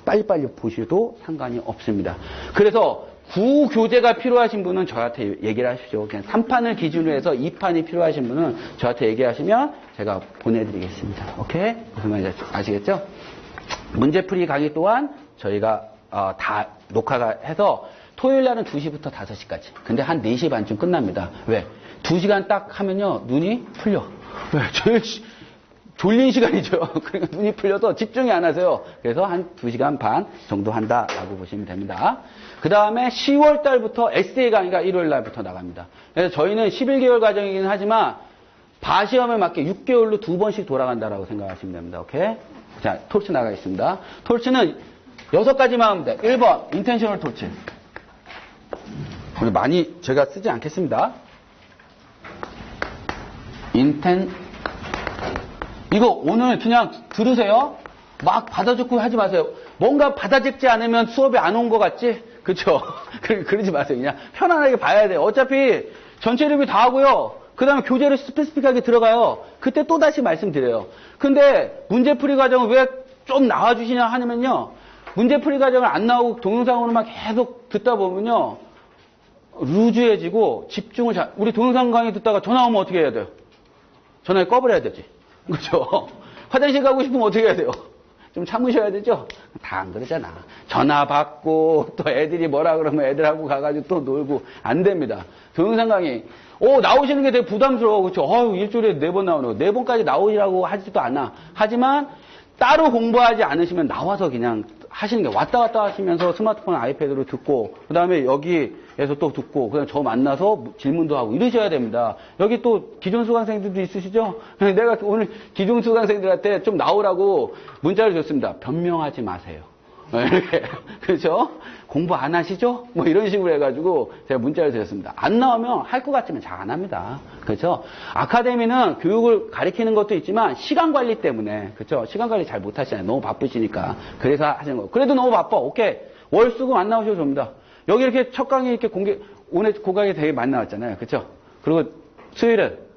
빨리빨리 보셔도 상관이 없습니다. 그래서 구교재가 필요하신 분은 저한테 얘기를 하십시오. 그냥 3판을 기준으로 해서 2판이 필요하신 분은 저한테 얘기하시면 제가 보내드리겠습니다. 오케이? 무슨 말인지 아시겠죠? 문제풀이 강의 또한 저희가 다 녹화가 해서 토요일 날은 2시부터 5시까지. 근데 한 4시 반쯤 끝납니다. 왜? 2시간 딱 하면요, 눈이 풀려. 왜? 제일 졸린 시간이죠. 그러니까 눈이 풀려서 집중이 안 하세요. 그래서 한 2시간 반 정도 한다라고 보시면 됩니다. 그 다음에 10월 달부터 에세이 강의가 일요일 날부터 나갑니다. 그래서 저희는 11개월 과정이긴 하지만 바시험에 맞게 6개월로 2번씩 돌아간다라고 생각하시면 됩니다. 오케이? 자, 토치 나가겠습니다. 토치는 6가지만 하면 돼. 1번, 인텐셔널 토치. 우리 많이 제가 쓰지 않겠습니다. 이거 오늘 그냥 들으세요. 막 받아 적고 하지 마세요. 뭔가 받아 적지 않으면 수업에 안 온 것 같지? 그쵸? 그러지 마세요. 그냥 편안하게 봐야 돼요. 어차피 전체 리뷰 다 하고요. 그 다음에 교재로 스페시픽하게 들어가요. 그때 또 다시 말씀드려요. 근데 문제풀이 과정을 왜 좀 나와주시냐 하냐면요. 문제풀이 과정을 안 나오고 동영상으로만 계속 듣다 보면요. 루즈해지고 집중을 우리 동영상 강의 듣다가 전화 오면 어떻게 해야 돼요? 전화를 꺼버려야 되지. 그죠? 화장실 가고 싶으면 어떻게 해야 돼요? 좀 참으셔야 되죠? 다 안 그러잖아. 전화 받고 또 애들이 뭐라 그러면 애들하고 가가지고 또 놀고 안 됩니다. 동영상 강의 나오시는 게 되게 부담스러워. 그렇죠? 일주일에 4번 나오는 거. 4번까지 나오시라고 하지도 않아. 하지만 따로 공부하지 않으시면 나와서 그냥 하시는 게 왔다 갔다 하시면서 스마트폰, 아이패드로 듣고 그 다음에 여기에서 또 듣고 그냥 저 만나서 질문도 하고 이러셔야 됩니다. 여기 또 기존 수강생들도 있으시죠? 내가 오늘 기존 수강생들한테 좀 나오라고 문자를 줬습니다. 변명하지 마세요. 그렇죠? 공부 안 하시죠? 뭐 이런 식으로 해가지고 제가 문자를 드렸습니다. 안 나오면 할 것 같지만 잘 안 합니다. 그렇죠? 아카데미는 교육을 가리키는 것도 있지만 시간 관리 때문에 그렇죠? 시간 관리 잘 못 하시잖아요. 너무 바쁘시니까. 그래서 하시는 거예요. 그래도 너무 바빠. 오케이. 월수금 안 나오셔도 됩니다. 여기 이렇게 첫 강의 이렇게 오늘 고강의 되게 많이 나왔잖아요. 그렇죠? 그리고 수요일은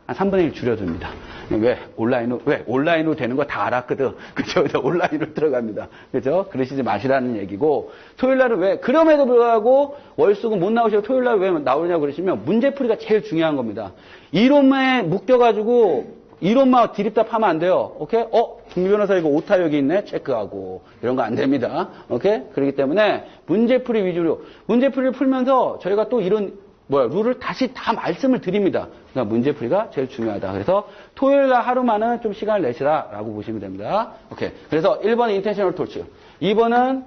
한 3분의 1 줄여줍니다. 왜? 온라인으로 되는 거 다 알았거든. 그죠? 그래서 온라인으로 들어갑니다. 그죠? 그러시지 마시라는 얘기고, 토요일 날은 왜? 그럼에도 불구하고 월수금 못 나오시고 토요일 날 왜 나오냐고 그러시면 문제풀이가 제일 중요한 겁니다. 이론만 묶여가지고, 이론만 디립답하면 안 돼요. 오케이? 김 변호사 이거 오타 여기 있네? 체크하고. 이런 거 안 됩니다. 오케이? 그렇기 때문에 문제풀이 위주로, 문제풀이를 풀면서 저희가 또 이런, 룰을 다시 다 말씀을 드립니다. 그러니까 문제풀이가 제일 중요하다. 그래서 토요일 날 하루만은 좀 시간을 내시라라고 보시면 됩니다. 오케이. 그래서 1번은 intentional torture, 2번은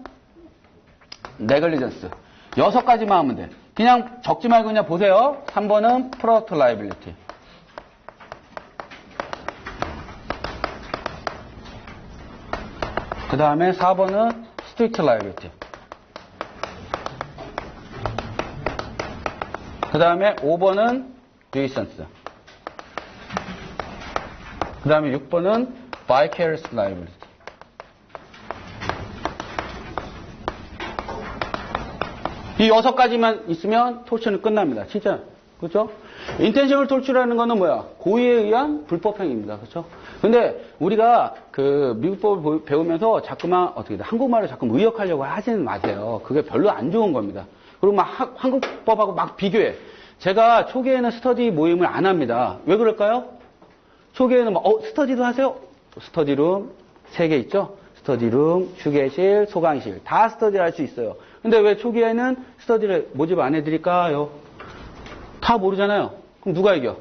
negligence. 6가지만 하면 돼. 그냥 적지 말고 그냥 보세요. 3번은 product liability. 그 다음에 4번은 strict liability. 그 다음에 5번은 nuisance. 그 다음에 6번은 vicarious liability. 이 6가지만 있으면 torture는 끝납니다. 진짜. 그렇죠? intentional torture라는 거는 뭐야? 고의에 의한 불법행위입니다. 그렇죠? 근데 우리가 그 미국법을 배우면서 자꾸만 한국말을 자꾸 의역하려고 하지는 마세요. 그게 별로 안 좋은 겁니다. 그리고 막 한국법하고 막 비교해. 제가 초기에는 스터디 모임을 안 합니다. 왜 그럴까요? 초기에는 스터디도 하세요? 스터디룸 3개 있죠? 스터디룸, 휴게실, 소강실. 다 스터디를 할 수 있어요. 근데 왜 초기에는 스터디를 모집 안 해드릴까요? 다 모르잖아요. 그럼 누가 이겨?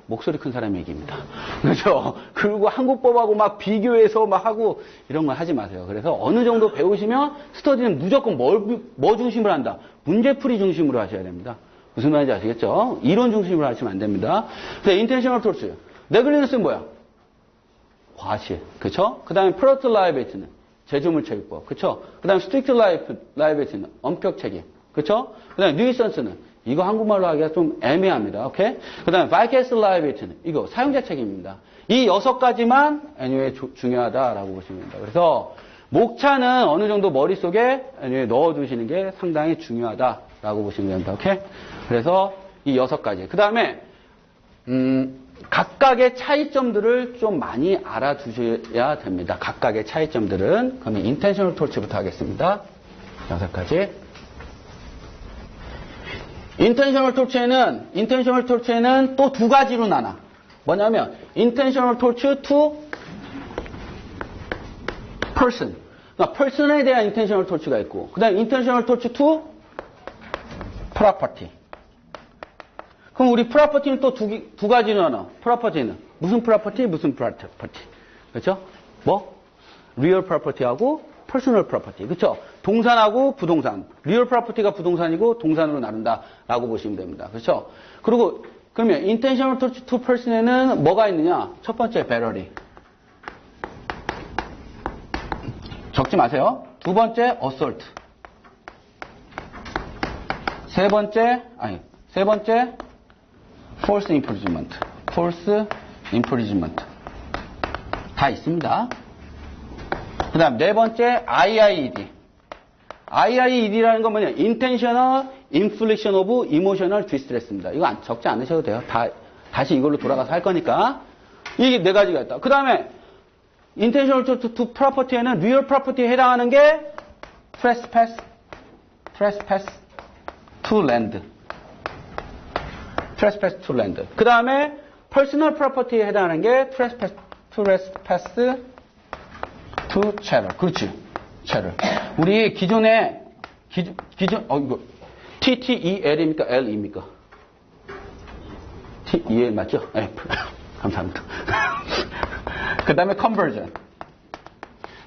목소리 큰 사람이 이깁니다. 그렇죠? 그리고 한국법하고 막 비교해서 막 하고 이런 걸 하지 마세요. 그래서 어느 정도 배우시면 스터디는 무조건 뭐 중심으로 한다? 문제풀이 중심으로 하셔야 됩니다. 무슨 말인지 아시겠죠? 이론 중심으로 하시면 안 됩니다. 그래서 intentional torture. negligence는 뭐야? 과실. 그쵸? 그 다음에 product liability는 제조물체육법. 그쵸? 그 다음에 strict liability는 엄격 책임. 그쵸? 그 다음에 nuisance는 이거 한국말로 하기가 좀 애매합니다. 오케이? 그 다음에 vicarious liability는 이거 사용자 책임입니다. 이 6가지만 anyway 중요하다라고 보시면 됩니다. 그래서 목차는 어느 정도 머릿속에 anyway 넣어두시는 게 상당히 중요하다라고 보시면 됩니다. 오케이? 그래서 이 6가지. 그 다음에 각각의 차이점들을 좀 많이 알아두셔야 됩니다. 각각의 차이점들은. 그러면 intentional torture부터 하겠습니다. 6가지. intentional torture는 또 2가지로 나눠. 뭐냐면 intentional torture to person. 그러니까 person에 대한 intentional torture가 있고, 그 다음에 intentional torture to property. 그럼 우리 프로퍼티는 또 두 가지로 나눠. 프로퍼티는 무슨 프로퍼티, 무슨 프로퍼티. 그렇죠? real property하고 personal property. 그렇죠? 동산하고 부동산. real property가 부동산이고 동산으로 나눈다라고 보시면 됩니다. 그렇죠? 그리고 그러면 intentional to person에는 뭐가 있느냐? 첫 번째 battery. 적지 마세요. 두 번째 assault. 세 번째 false imprisonment. 다 있습니다. 그 다음 네 번째 IIED. IIED라는 건 뭐냐? Intentional infliction of emotional distress입니다. 이거 적지 않으셔도 돼요. 다시 이걸로 돌아가서 할 거니까. 이게 네 가지가 있다. 그 다음에 intentional to property에는 real property에 해당하는 게 trespass to land. trespass to land. 그 다음에 personal property에 해당하는 게 trespass to chattel. 그렇지. chattel. 우리 기존에 이거 TTEL입니까? L입니까? TEL 맞죠? 네. 감사합니다. 그 다음에 conversion.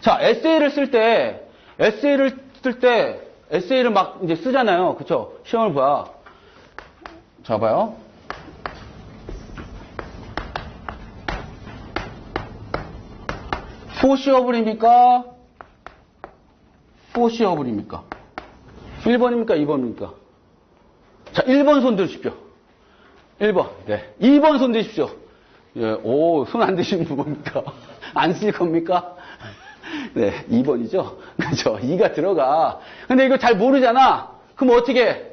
자, 에세이를 쓸 때 에세이를 막 이제 쓰잖아요. 그쵸? 시험을 봐. 자, 봐요. 포시어블입니까? 1번입니까? 2번입니까? 자, 1번 손 드십시오. 1번. 네. 2번 손 드십시오. 예, 손 안 드시는 분입니까? 안 쓸 겁니까? 네, 2번이죠? 그죠? 2가 들어가. 근데 이거 잘 모르잖아? 그럼 어떻게?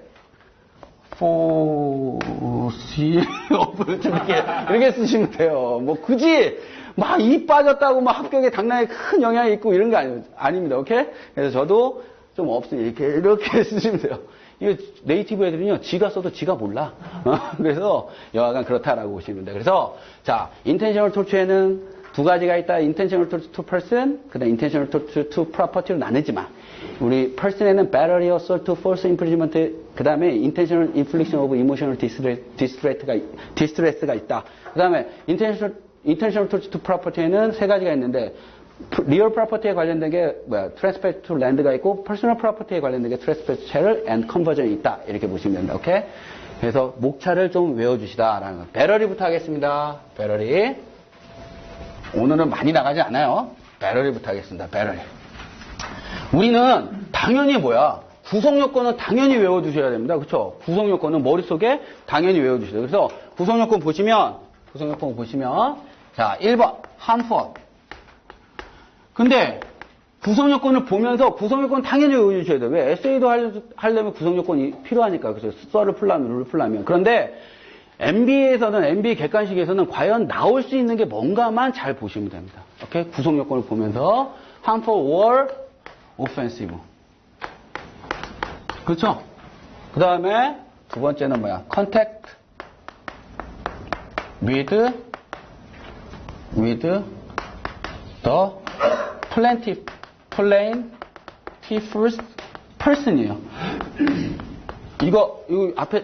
이렇게 쓰시면 돼요. 뭐, 굳이, 막, 이 빠졌다고, 막, 합격에 당락에 큰 영향이 있고, 이런 거 아닙니다. 오케이? 그래서 저도 좀 없으니, 이렇게 쓰시면 돼요. 이거 네이티브 애들은요, 지가 써도 지가 몰라. 그래서 여하간 그렇다라고 보시면 돼요. 그래서, 자, intentional torture에는 두 가지가 있다. intentional torture to person, 그 다음 intentional torture to property로 나누지만, 우리 person에는 battery, assault, false imprisonment, 그 다음에 intentional infliction of emotional distress가 있다. 그 다음에 intentional torture to property에는 세 가지가 있는데, real property에 관련된 게 trespass to land가 있고 personal property에 관련된 게 trespass to chattel and conversion이 있다. 이렇게 보시면 됩니다. 오케이? 그래서 목차를 좀 외워주시다라는 거. 배럴리부터 하겠습니다. 배럴리. 오늘은 많이 나가지 않아요. 배럴리부터 하겠습니다. 배럴리. 우리는 당연히 구성요건은 당연히 외워두셔야 됩니다. 그렇죠? 구성요건은 머릿속에 당연히 외워두셔야 돼요. 그래서 구성요건 보시면 자, 1번 harmful. 근데 구성요건을 보면서 구성요건 당연히 외워주셔야 돼요. 왜? 에세이도 하려면 구성요건이 필요하니까. 그래서 썰을 풀려면, 룰을 풀려면. 그런데 MBA 객관식에서는 과연 나올 수 있는 게 뭔가만 잘 보시면 됩니다. 오케이? 구성요건을 보면서 harmful or offensive. 그렇죠? 그 다음에 두 번째는 contact with the plaintiff's person이에요. 이거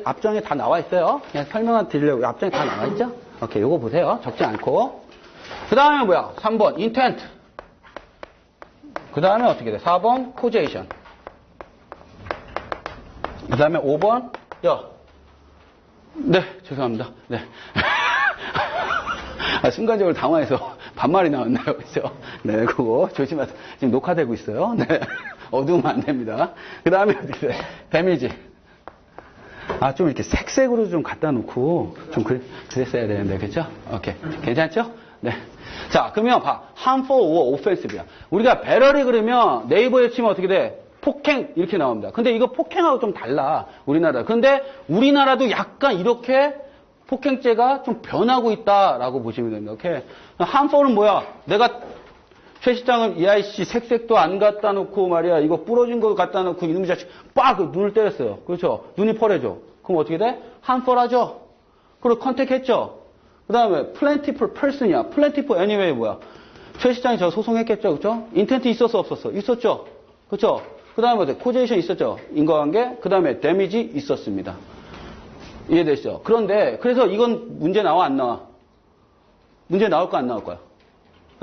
앞장에 다 나와 있어요. 그냥 설명을 드리려고 앞장에 다 나와 있죠? 오케이, 요거 보세요. 적지 않고. 그 다음에 3번, intent. 그 다음에 어떻게 돼? 4번, causation. 그 다음에 5번, 네, 죄송합니다. 네. 순간적으로 당황해서 반말이 나왔나요? 그죠? 네, 그거 조심하세요. 지금 녹화되고 있어요. 네. 어두우면 안 됩니다. 그 다음에 어떻게 돼? 데미지. 좀 이렇게 색색으로 좀 갖다 놓고 좀 그랬어야 되는데, 그렇죠? 오케이. 괜찮죠? 네. 자, 그러면 harmful or offensive야. 우리가 배럴이 그러면 네이버에 치면 어떻게 돼? 폭행 이렇게 나옵니다. 근데 이거 폭행하고 좀 달라. 우리나라. 근데 우리나라도 약간 이렇게 폭행죄가 좀 변하고 있다라고 보시면 됩니다. 오케이. harmful은 뭐야? 내가 최 시장은 이 아이씨 색색도 안 갖다 놓고 말이야. 이거 부러진 거 갖다 놓고 이놈의 자식 빡 눈을 때렸어요. 그렇죠? 눈이 펄해져. 그럼 어떻게 돼? harmful 하죠? 그리고 컨택 했죠? 그 다음에 plaintiff person이야. plaintiff anyway 뭐야? 최 시장이 저 소송했겠죠? 그렇죠? 인텐트 있었어 없었어? 있었죠? 그렇죠? 그 다음에 causation 있었죠? 인과관계. 그 다음에 damage 있었습니다. 이해되시죠? 그런데 그래서 이건 문제 나와 안 나와? 문제 나올까 안 나올 거야?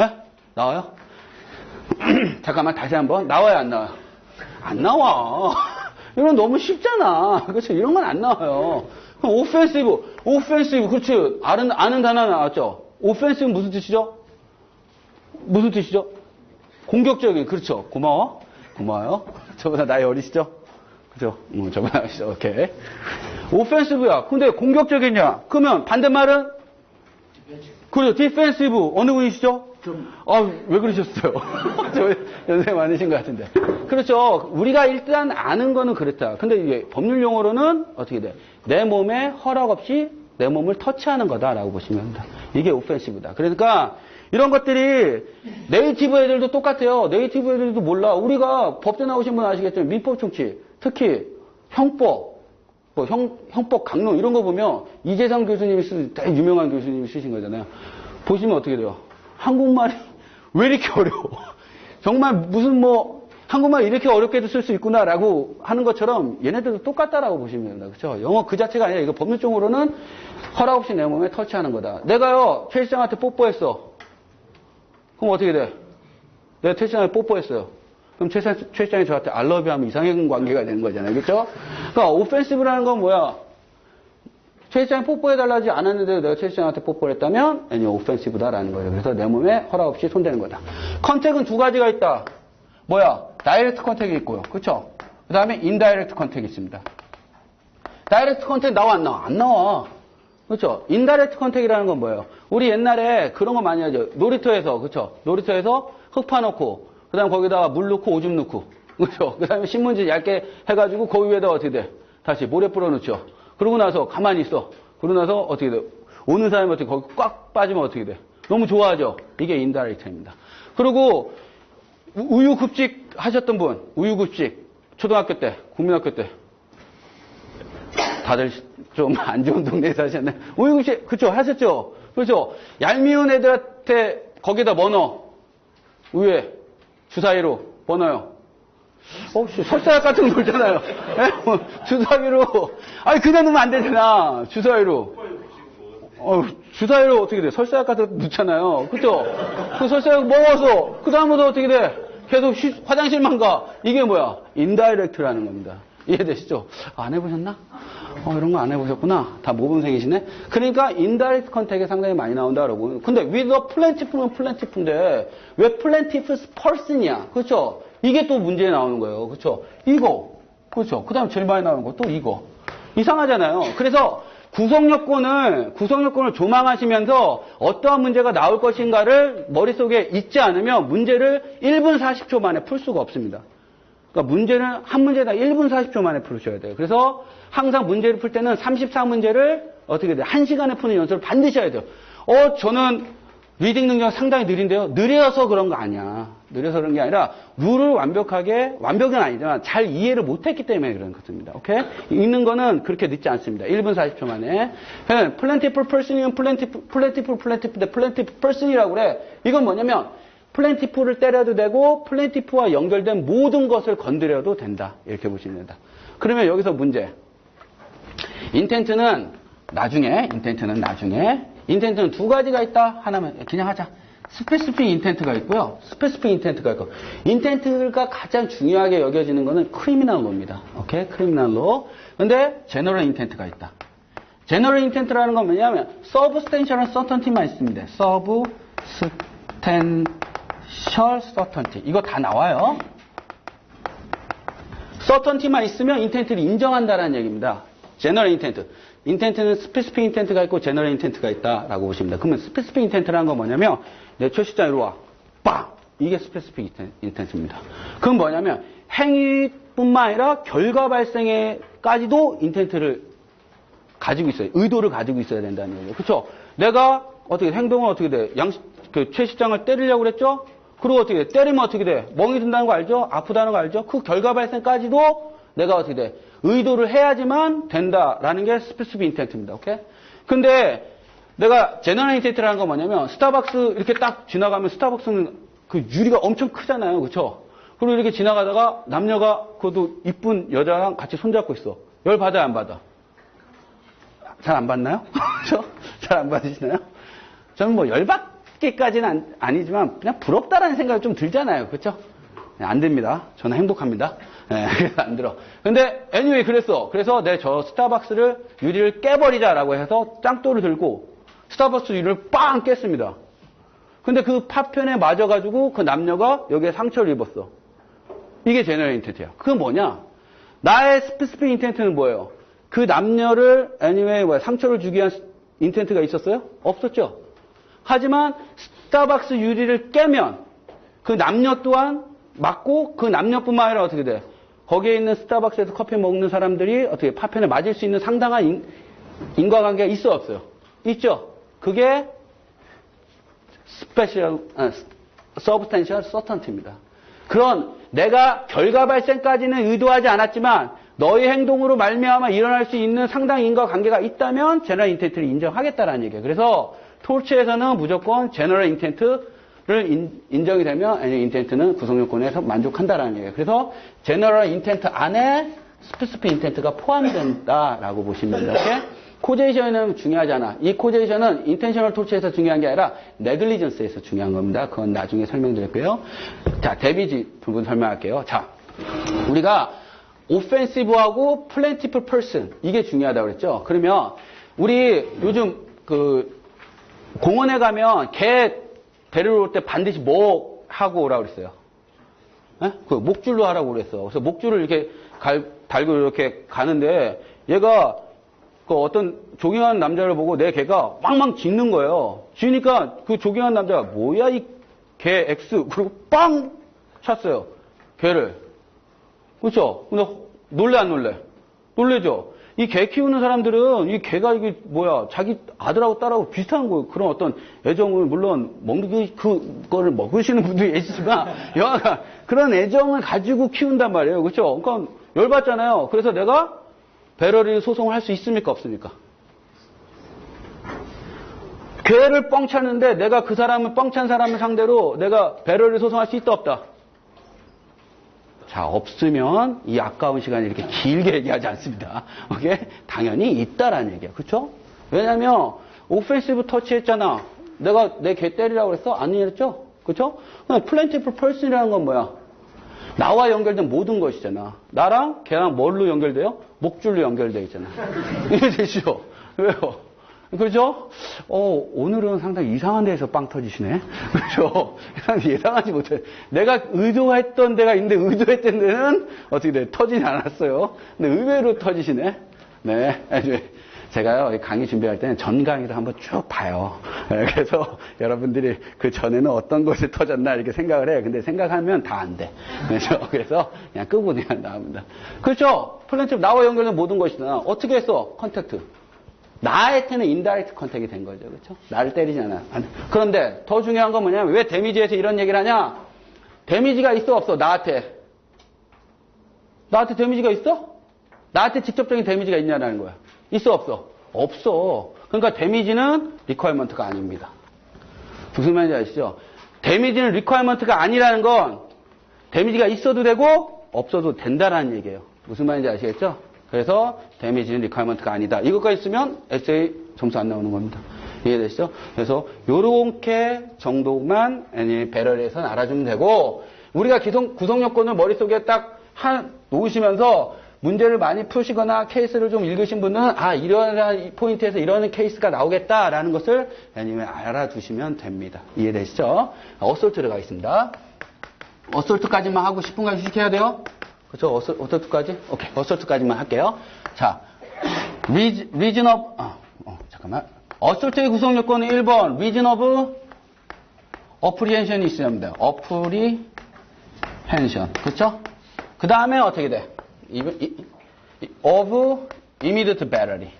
에? 나와요? 잠깐만 다시 한번. 나와요 안 나와요? 안 나와. 이건 너무 쉽잖아. 그렇죠? 이런 건 안 나와요. 그럼 offensive 그렇지. 아는 단어 나왔죠? offensive 무슨 뜻이죠? 무슨 뜻이죠? 공격적인. 그렇죠. 고마워요. 저보다 나이 어리시죠? 그죠? 저보다 어리시죠? 오케이. offensive야. 근데 공격적이냐? 그러면 반대말은? 그렇죠. defensive. 어느 분이시죠? 왜 그러셨어요? 저 연세 많으신 것 같은데. 그렇죠. 우리가 일단 아는 거는 그렇다. 근데 이게 법률 용어로는 어떻게 돼? 내 몸에 허락 없이 내 몸을 터치하는 거다라고 보시면 됩니다. 이게 오펜시브다. 그러니까 이런 것들이 네이티브 애들도 똑같아요. 네이티브 애들도 몰라. 우리가 법대 나오신 분 아시겠지만 민법 총칙, 특히 형법, 형법 강론 이런 거 보면 이재상 교수님이 쓰신 되게 유명한 교수님이 쓰신 거잖아요. 보시면 어떻게 돼요? 한국말이 왜 이렇게 어려워? 정말 무슨 한국말 이렇게 어렵게도 쓸 수 있구나라고 하는 것처럼 얘네들도 똑같다라고 보시면 됩니다. 그렇죠? 영어 그 자체가 아니라 이거 법률적으로는 허락 없이 내 몸에 터치하는 거다. 내가요, 최 시장한테 뽀뽀했어. 그럼 어떻게 돼? 내가 최 시장한테 뽀뽀했어요. 그럼 최 시장이 저한테 I love you 하면 이상형 관계가 되는 거잖아요. 그렇죠? 그러니까 오펜시브라는 건 뭐야? 최 시장이 뽀뽀해달라지 않았는데 내가 최 시장한테 뽀뽀를 했다면 아니 오펜시브다라는 거예요. 그래서 내 몸에 허락 없이 손대는 거다. 컨택은 두 가지가 있다. 뭐야? 다이렉트 컨택이 있고요. 그렇죠? 그 다음에 인다이렉트 컨택이 있습니다. 다이렉트 컨택 나와 안 나와? 안 나와. 그렇죠? 인다이렉트 컨택이라는 건 뭐예요? 우리 옛날에 그런 거 많이 하죠. 놀이터에서, 그렇죠? 놀이터에서 흙 파놓고 그 다음에 거기다가 물 넣고 오줌 넣고 그렇죠? 그 다음에 신문지 얇게 해가지고 거기 위에다 어떻게 돼? 다시 모래 뿌려놓죠. 그러고 나서 가만히 있어. 그러고 나서 어떻게 돼? 오는 사람이 어떻게 거기 꽉 빠지면 어떻게 돼? 너무 좋아하죠? 이게 인다이렉트입니다. 그리고 우유급식 하셨던 분, 우유급식 초등학교 때, 국민학교 때 다들 좀 안 좋은 동네에서 하셨나요? 우유급식 그쵸 하셨죠? 그렇죠? 얄미운 애들한테 거기다 뭐 넣어? 우유에 주사위로 뭐 넣어요? 설사약 같은 거 놀잖아요. 주사위로 아니 그냥 넣으면 안 되잖아. 주사위로 주사위로 어떻게 돼? 설사약 같은 거 넣잖아요. 그죠? 그 설사약 먹어서 그 다음부터 어떻게 돼? 계속 화장실만 가. 이게 뭐야? 인다이렉트라는 겁니다. 이해되시죠? 안 해보셨나? 이런 거 안 해보셨구나. 다 모범생이시네. 그러니까 인다이렉트 컨택이 상당히 많이 나온다 여러분. 근데 with a plaintiff는 plaintiff인데 왜 plaintiff's person이야? 그렇죠? 이게 또 문제에 나오는 거예요. 그렇죠? 이거. 그렇죠? 그 다음 제일 많이 나오는 거 또 이거. 이상하잖아요. 그래서 구성요건을 조망하시면서 어떠한 문제가 나올 것인가를 머릿속에 잊지 않으면 문제를 1분 40초 만에 풀 수가 없습니다. 그러니까 문제는 한 문제당 1분 40초 만에 풀으셔야 돼요. 그래서 항상 문제를 풀 때는 34문제를 어떻게 돼요? 1시간에 푸는 연습을 반드시 해야 돼요. 저는 리딩 능력 상당히 느린데요. 느려서 그런 거 아니야. 느려서 그런 게 아니라 룰을 완벽은 아니지만 잘 이해를 못했기 때문에 그런 것입니다. 오케이? 읽는 거는 그렇게 늦지 않습니다. 1분 40초 만에. plentiful person이면 plentiful인데 plentiful person이라고 그래. 이건 뭐냐면 plentiful을 때려도 되고 plentiful와 연결된 모든 것을 건드려도 된다. 이렇게 보시면 된다. 그러면 여기서 문제. 인텐트는 나중에 인텐트는 두 가지가 있다. 하나만 그냥 하자. 스페시픽 인텐트가 있고요. 스페시픽 인텐트가 있고. 인텐트가 가장 중요하게 여겨지는 거는 크리미널 로입니다. 오케이? 크리미널 로. 근데 제너럴 인텐트가 있다. 제너럴 인텐트라는 건 뭐냐면 서브스텐셜 서턴티만 있습니다. 서브스텐셜 서턴티. 이거 다 나와요. 서턴티만 있으면 인텐트를 인정한다라는 얘기입니다. 제너럴 인텐트. 인텐트는 스페시픽 인텐트가 있고 제너럴 인텐트가 있다라고 보십니다. 그러면 스페시픽 인텐트라는 건 뭐냐면 내 최실장 이리 와. 빵! 이게 스페시픽 인텐트입니다. 그건 뭐냐면 행위뿐만 아니라 결과 발생에까지도 인텐트를 가지고 있어요. 의도를 가지고 있어야 된다는 거예요. 그렇죠? 내가 행동은 어떻게 돼? 최 실장을 때리려고 그랬죠? 그리고 어떻게 돼? 때리면 어떻게 돼? 멍이 든다는 거 알죠? 아프다는 거 알죠? 그 결과 발생까지도 내가 어떻게 돼? 의도를 해야지만 된다라는 게 스페시픽 인텐트입니다. 오케이? 근데 내가 제너럴 인텐트라는 건 뭐냐면 스타벅스 이렇게 딱 지나가면 스타벅스는 그 유리가 엄청 크잖아요. 그렇죠? 그리고 이렇게 지나가다가 남녀가 그것도 이쁜 여자랑 같이 손잡고 있어. 열 받아요, 안 받아? 잘 안 받나요? 그렇죠? 잘 안 받으시나요? 저는 열 받기까지는 아니지만 그냥 부럽다라는 생각이 좀 들잖아요. 그렇죠? 안 됩니다. 저는 행복합니다. 그래서 안 들어. 근데 anyway 그랬어. 그래서 저 스타벅스를 유리를 깨버리자라고 해서 짱돌을 들고 스타벅스 유리를 빵 깼습니다. 근데 그 파편에 맞아가지고 그 남녀가 여기에 상처를 입었어. 이게 제너럴 인텐트야. 그건 뭐냐? 나의 스페시픽 인텐트는 뭐예요? 그 남녀를 anyway 상처를 주기 위한 인텐트가 있었어요? 없었죠. 하지만 스타벅스 유리를 깨면 그 남녀 또한 맞고 그 남녀뿐만 아니라 어떻게 돼? 거기에 있는 스타벅스에서 커피 먹는 사람들이 어떻게 파편에 맞을 수 있는 상당한 인과관계가 있어 없어요? 있죠. 그게 substantial certainty입니다. 그런 내가 결과 발생까지는 의도하지 않았지만 너의 행동으로 말미암아 일어날 수 있는 상당한 인과관계가 있다면 제너럴 인텐트를 인정하겠다라는 얘기예요. 그래서 토르치에서는 무조건 제너럴 인텐트를 인정이 되면 아니 인텐트는 구성요건에서 만족한다라는 얘기예요. 그래서 제너럴 인텐트 안에 스페시픽 인텐트가 포함된다라고 보시면 돼요. 이렇게 코제이션은 중요하지 않아. 이 코제이션은 인텐셔널 토치에서 중요한 게 아니라 네글리전스에서 중요한 겁니다. 그건 나중에 설명드릴게요. 자, 데미지 부분 설명할게요. 자, 우리가 오펜시브하고 플랜티플 퍼슨 이게 중요하다고 그랬죠. 그러면 우리 요즘 그 공원에 가면 개 데리러 올 때 반드시 뭐 하고 오라고 그랬어요? 에? 그 목줄로 하라고 그랬어. 그래서 목줄을 이렇게 달고 이렇게 가는데 얘가 그 어떤 조깅하는 남자를 보고 내 개가 왕왕 짖는 거예요. 짖으니까 그 조깅하는 남자가 뭐야 이 개 X 그리고 빵 찼어요. 개를. 그렇죠? 근데 놀래 안 놀래? 놀래죠? 이 개 키우는 사람들은 이 개가 이게 뭐야 자기 아들하고 딸하고 비슷한 거 그런 어떤 애정을 물론 먹는 그거를 먹으시는 분도 계시지만 여하간 그런 애정을 가지고 키운단 말이에요. 그렇죠? 그러니까 열받잖아요. 그래서 내가 배럴이 소송을 할 수 있습니까? 없습니까? 개를 뻥 찼는데 내가 그 사람을 뻥 찬 사람을 상대로 내가 배럴이 소송할 수 있다 없다? 자, 없으면 이 아까운 시간을 이렇게 길게 얘기하지 않습니다. 오케이? 당연히 있다라는 얘기야. 그렇죠? 왜냐면 오펜시브 터치 했잖아. 내가 내 개 때리라고 그랬어? 안 이랬죠? 그렇죠? 플랜티플 퍼슨이라는 건 뭐야? 나와 연결된 모든 것이잖아. 나랑 걔랑 뭘로 연결돼요? 목줄로 연결되어 있잖아. 이해되시죠? 왜요? 그렇죠? 오늘은 상당히 이상한 데에서 빵 터지시네. 그렇죠? 예상하지 못해. 내가 의도했던 데가 있는데 의도했던 데는 어떻게 돼? 터지지 않았어요. 근데 의외로 터지시네. 네. 제가요, 강의 준비할 때는 전 강의를 한번 쭉 봐요. 그래서 여러분들이 그 전에는 어떤 것이 터졌나 이렇게 생각을 해요. 근데 생각하면 다 안 돼. 그래서 그냥 끄고 그냥 나옵니다. 그렇죠? 플랜티브 나와 연결된 모든 것이잖아. 어떻게 했어? 컨택트. 나한테는 인다이렉트 컨택이 된 거죠. 그렇죠? 나를 때리지 않아. 그런데 더 중요한 건 뭐냐면 왜 데미지에서 이런 얘기를 하냐? 데미지가 있어 없어? 나한테. 나한테 데미지가 있어? 나한테 직접적인 데미지가 있냐라는 거야. 있어 없어? 없어. 그러니까 데미지는 리퀘어먼트가 아닙니다. 무슨 말인지 아시죠? 데미지는 리퀘어먼트가 아니라는 건 데미지가 있어도 되고 없어도 된다라는 얘기예요. 무슨 말인지 아시겠죠? 그래서 데미지는 리퀘어먼트가 아니다. 이것까지 있으면 에세이 점수 안 나오는 겁니다. 이해되시죠? 그래서 요렇게 정도만 배럴에서는 알아주면 되고 우리가 구성 요건을 머릿속에 딱 놓으시면서 문제를 많이 푸시거나 케이스를 좀 읽으신 분은 이런 포인트에서 이런 케이스가 나오겠다라는 것을 아니면 알아두시면 됩니다. 이해되시죠? 어솔트 들어가겠습니다. 어솔트까지만 하고 10분간 휴식해야 돼요. 그렇죠? 어솔트까지? 오케이. 어솔트까지만 할게요. 자, reason of 잠깐만. 어솔트의 구성 요건은 1번 reason of apprehension이 있어야 합니다. apprehension. 그렇죠? 그 다음에 어떻게 돼? of immediate battery.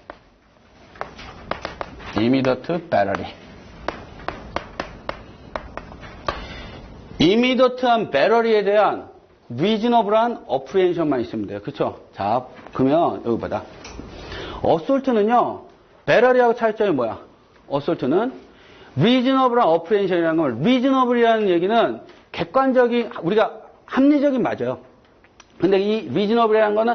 immediate battery. immediate한 battery에 대한 reasonable한 apprehension만 있으면 돼요. 그쵸? 자, 그러면 여기 보다. assault는요, battery하고 차이점이 뭐야? assault는 reasonable한 apprehension이라는 건 reasonable이라는 얘기는 객관적인, 우리가 합리적인 맞아요. 근데 이 reasonable이라는 거는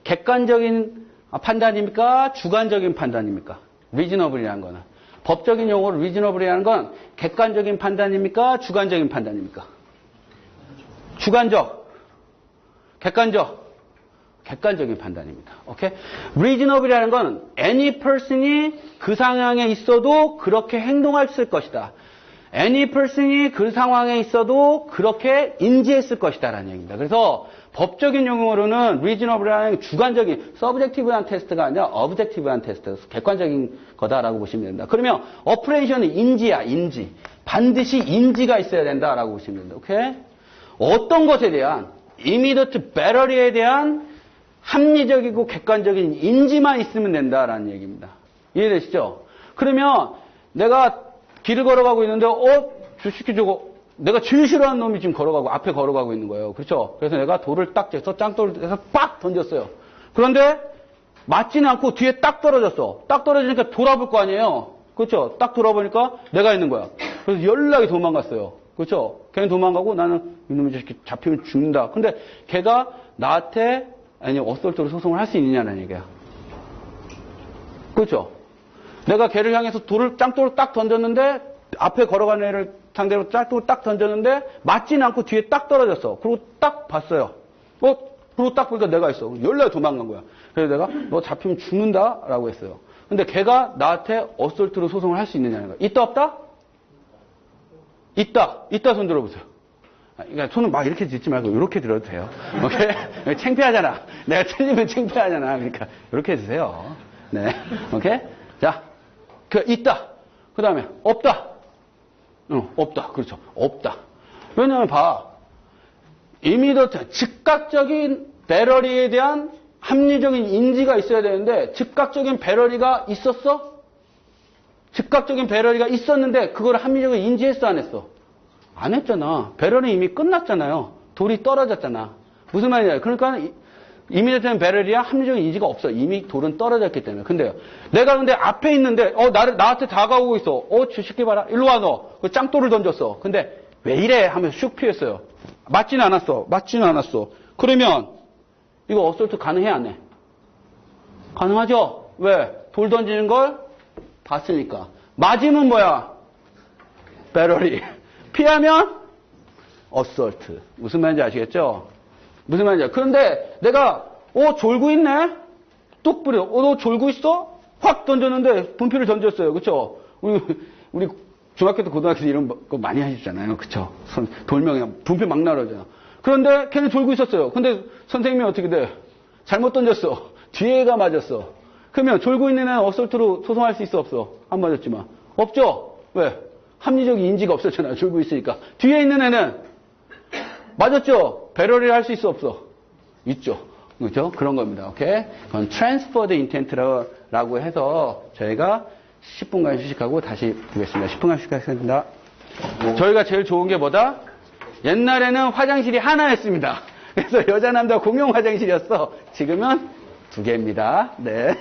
객관적인 판단입니까? 주관적인 판단입니까? reasonable이라는 거는. 법적인 용어로 reasonable이라는 건 객관적인 판단입니까? 주관적인 판단입니까? 주관적. 객관적인 판단입니다. 오케이? reasonable이라는 건 any person이 그 상황에 있어도 그렇게 행동할 것이다. any person이 그 상황에 있어도 그렇게 인지했을 것이다 라는 얘기입니다. 그래서 법적인 용어로는 reasonable이라는 주관적인 subjective한 테스트가 아니라 objective한 테스트, 객관적인 거다라고 보시면 됩니다. 그러면 apprehension은 인지야, 인지. 반드시 인지가 있어야 된다라고 보시면 됩니다. 오케이? 어떤 것에 대한 immediate battery에 대한 합리적이고 객관적인 인지만 있으면 된다라는 얘기입니다. 이해되시죠? 그러면 내가 길을 걸어가고 있는데 주식기 저거 내가 제일 싫어하는 놈이 지금 걸어가고 앞에 걸어가고 있는 거예요. 그렇죠? 그래서 내가 돌을 딱 재서 짱돌을 해서 빡 던졌어요. 그런데 맞지는 않고 뒤에 딱 떨어졌어. 딱 떨어지니까 돌아볼 거 아니에요. 그렇죠? 딱 돌아보니까 내가 있는 거야. 그래서 연락이 도망갔어요. 그렇죠? 걔는 도망가고 나는 이놈의 자식이 잡히면 죽는다. 근데 걔가 나한테 어설트로 소송을 할 수 있느냐는 얘기야. 그렇죠? 내가 걔를 향해서 짱돌을 딱 던졌는데 앞에 걸어가는 애를 상대로 짱돌을 딱 던졌는데 맞지는 않고 뒤에 딱 떨어졌어. 그리고 딱 봤어요. 그리고 딱 보니까 내가 있어. 연락이 도망간 거야. 그래서 내가 너 잡히면 죽는다라고 했어요. 근데 걔가 나한테 어설트로 소송을 할 수 있느냐는 거야. 있다 없다? 있다 손 들어보세요. 그러니까 손은 막 이렇게 짚지 말고 이렇게 들어도 돼요. 오케이? 창피하잖아. 내가 틀리면 창피하잖아. 그러니까 이렇게 해주세요. 네, 오케이? 자, 있다. 그 다음에 없다. 없다. 그렇죠. 없다. 왜냐하면 immediate 즉각적인 배러리에 대한 합리적인 인지가 있어야 되는데 즉각적인 배러리가 있었어? 즉각적인 배러리가 있었는데 그걸 합리적으로 인지했어 안 했어? 안 했잖아. 배러리 이미 끝났잖아요. 돌이 떨어졌잖아. 무슨 말이냐? 그러니까 이미디어트한 배러리야 합리적인 인지가 없어. 이미 돌은 떨어졌기 때문에. 근데요. 내가 근데 앞에 있는데 나한테 다가오고 있어. 저 새끼 봐라. 일로 와 너. 그 짱돌을 던졌어. 근데 왜 이래? 하면서 슉 피했어요. 맞지는 않았어. 그러면 이거 어설트 가능해 안 해? 가능하죠? 왜? 돌 던지는 걸 봤으니까. 맞으면 뭐야? 배러리. 피하면 어설트. 무슨 말인지 아시겠죠? 무슨 말인지. 그런데 내가 졸고 있네? 뚝 뿌려. 너 졸고 있어? 확 던졌는데 분필을 던졌어요. 그쵸? 우리 중학교 때 고등학교 때 이런 거 많이 하시잖아요. 그쵸? 돌멩이 분필 막 날아오잖아. 그런데 걔는 졸고 있었어요. 근데 선생님이 어떻게 돼? 잘못 던졌어. 뒤에가 맞았어. 그러면 졸고 있는 애는 어설트로 소송할 수 있어 없어? 안 맞았지만. 없죠? 왜? 합리적인 인지가 없었잖아요. 졸고 있으니까. 뒤에 있는 애는 맞았죠? 배러리를 할 수 있어 없어? 있죠. 그렇죠? 그런 겁니다. 오케이? 그건 transferred intent라고 해서 저희가 10분간 휴식하고 다시 보겠습니다. 10분간 휴식하겠습니다. 저희가 제일 좋은 게 뭐다? 옛날에는 화장실이 하나였습니다. 그래서 여자 남자 공용 화장실이었어. 지금은 2개입니다. 네.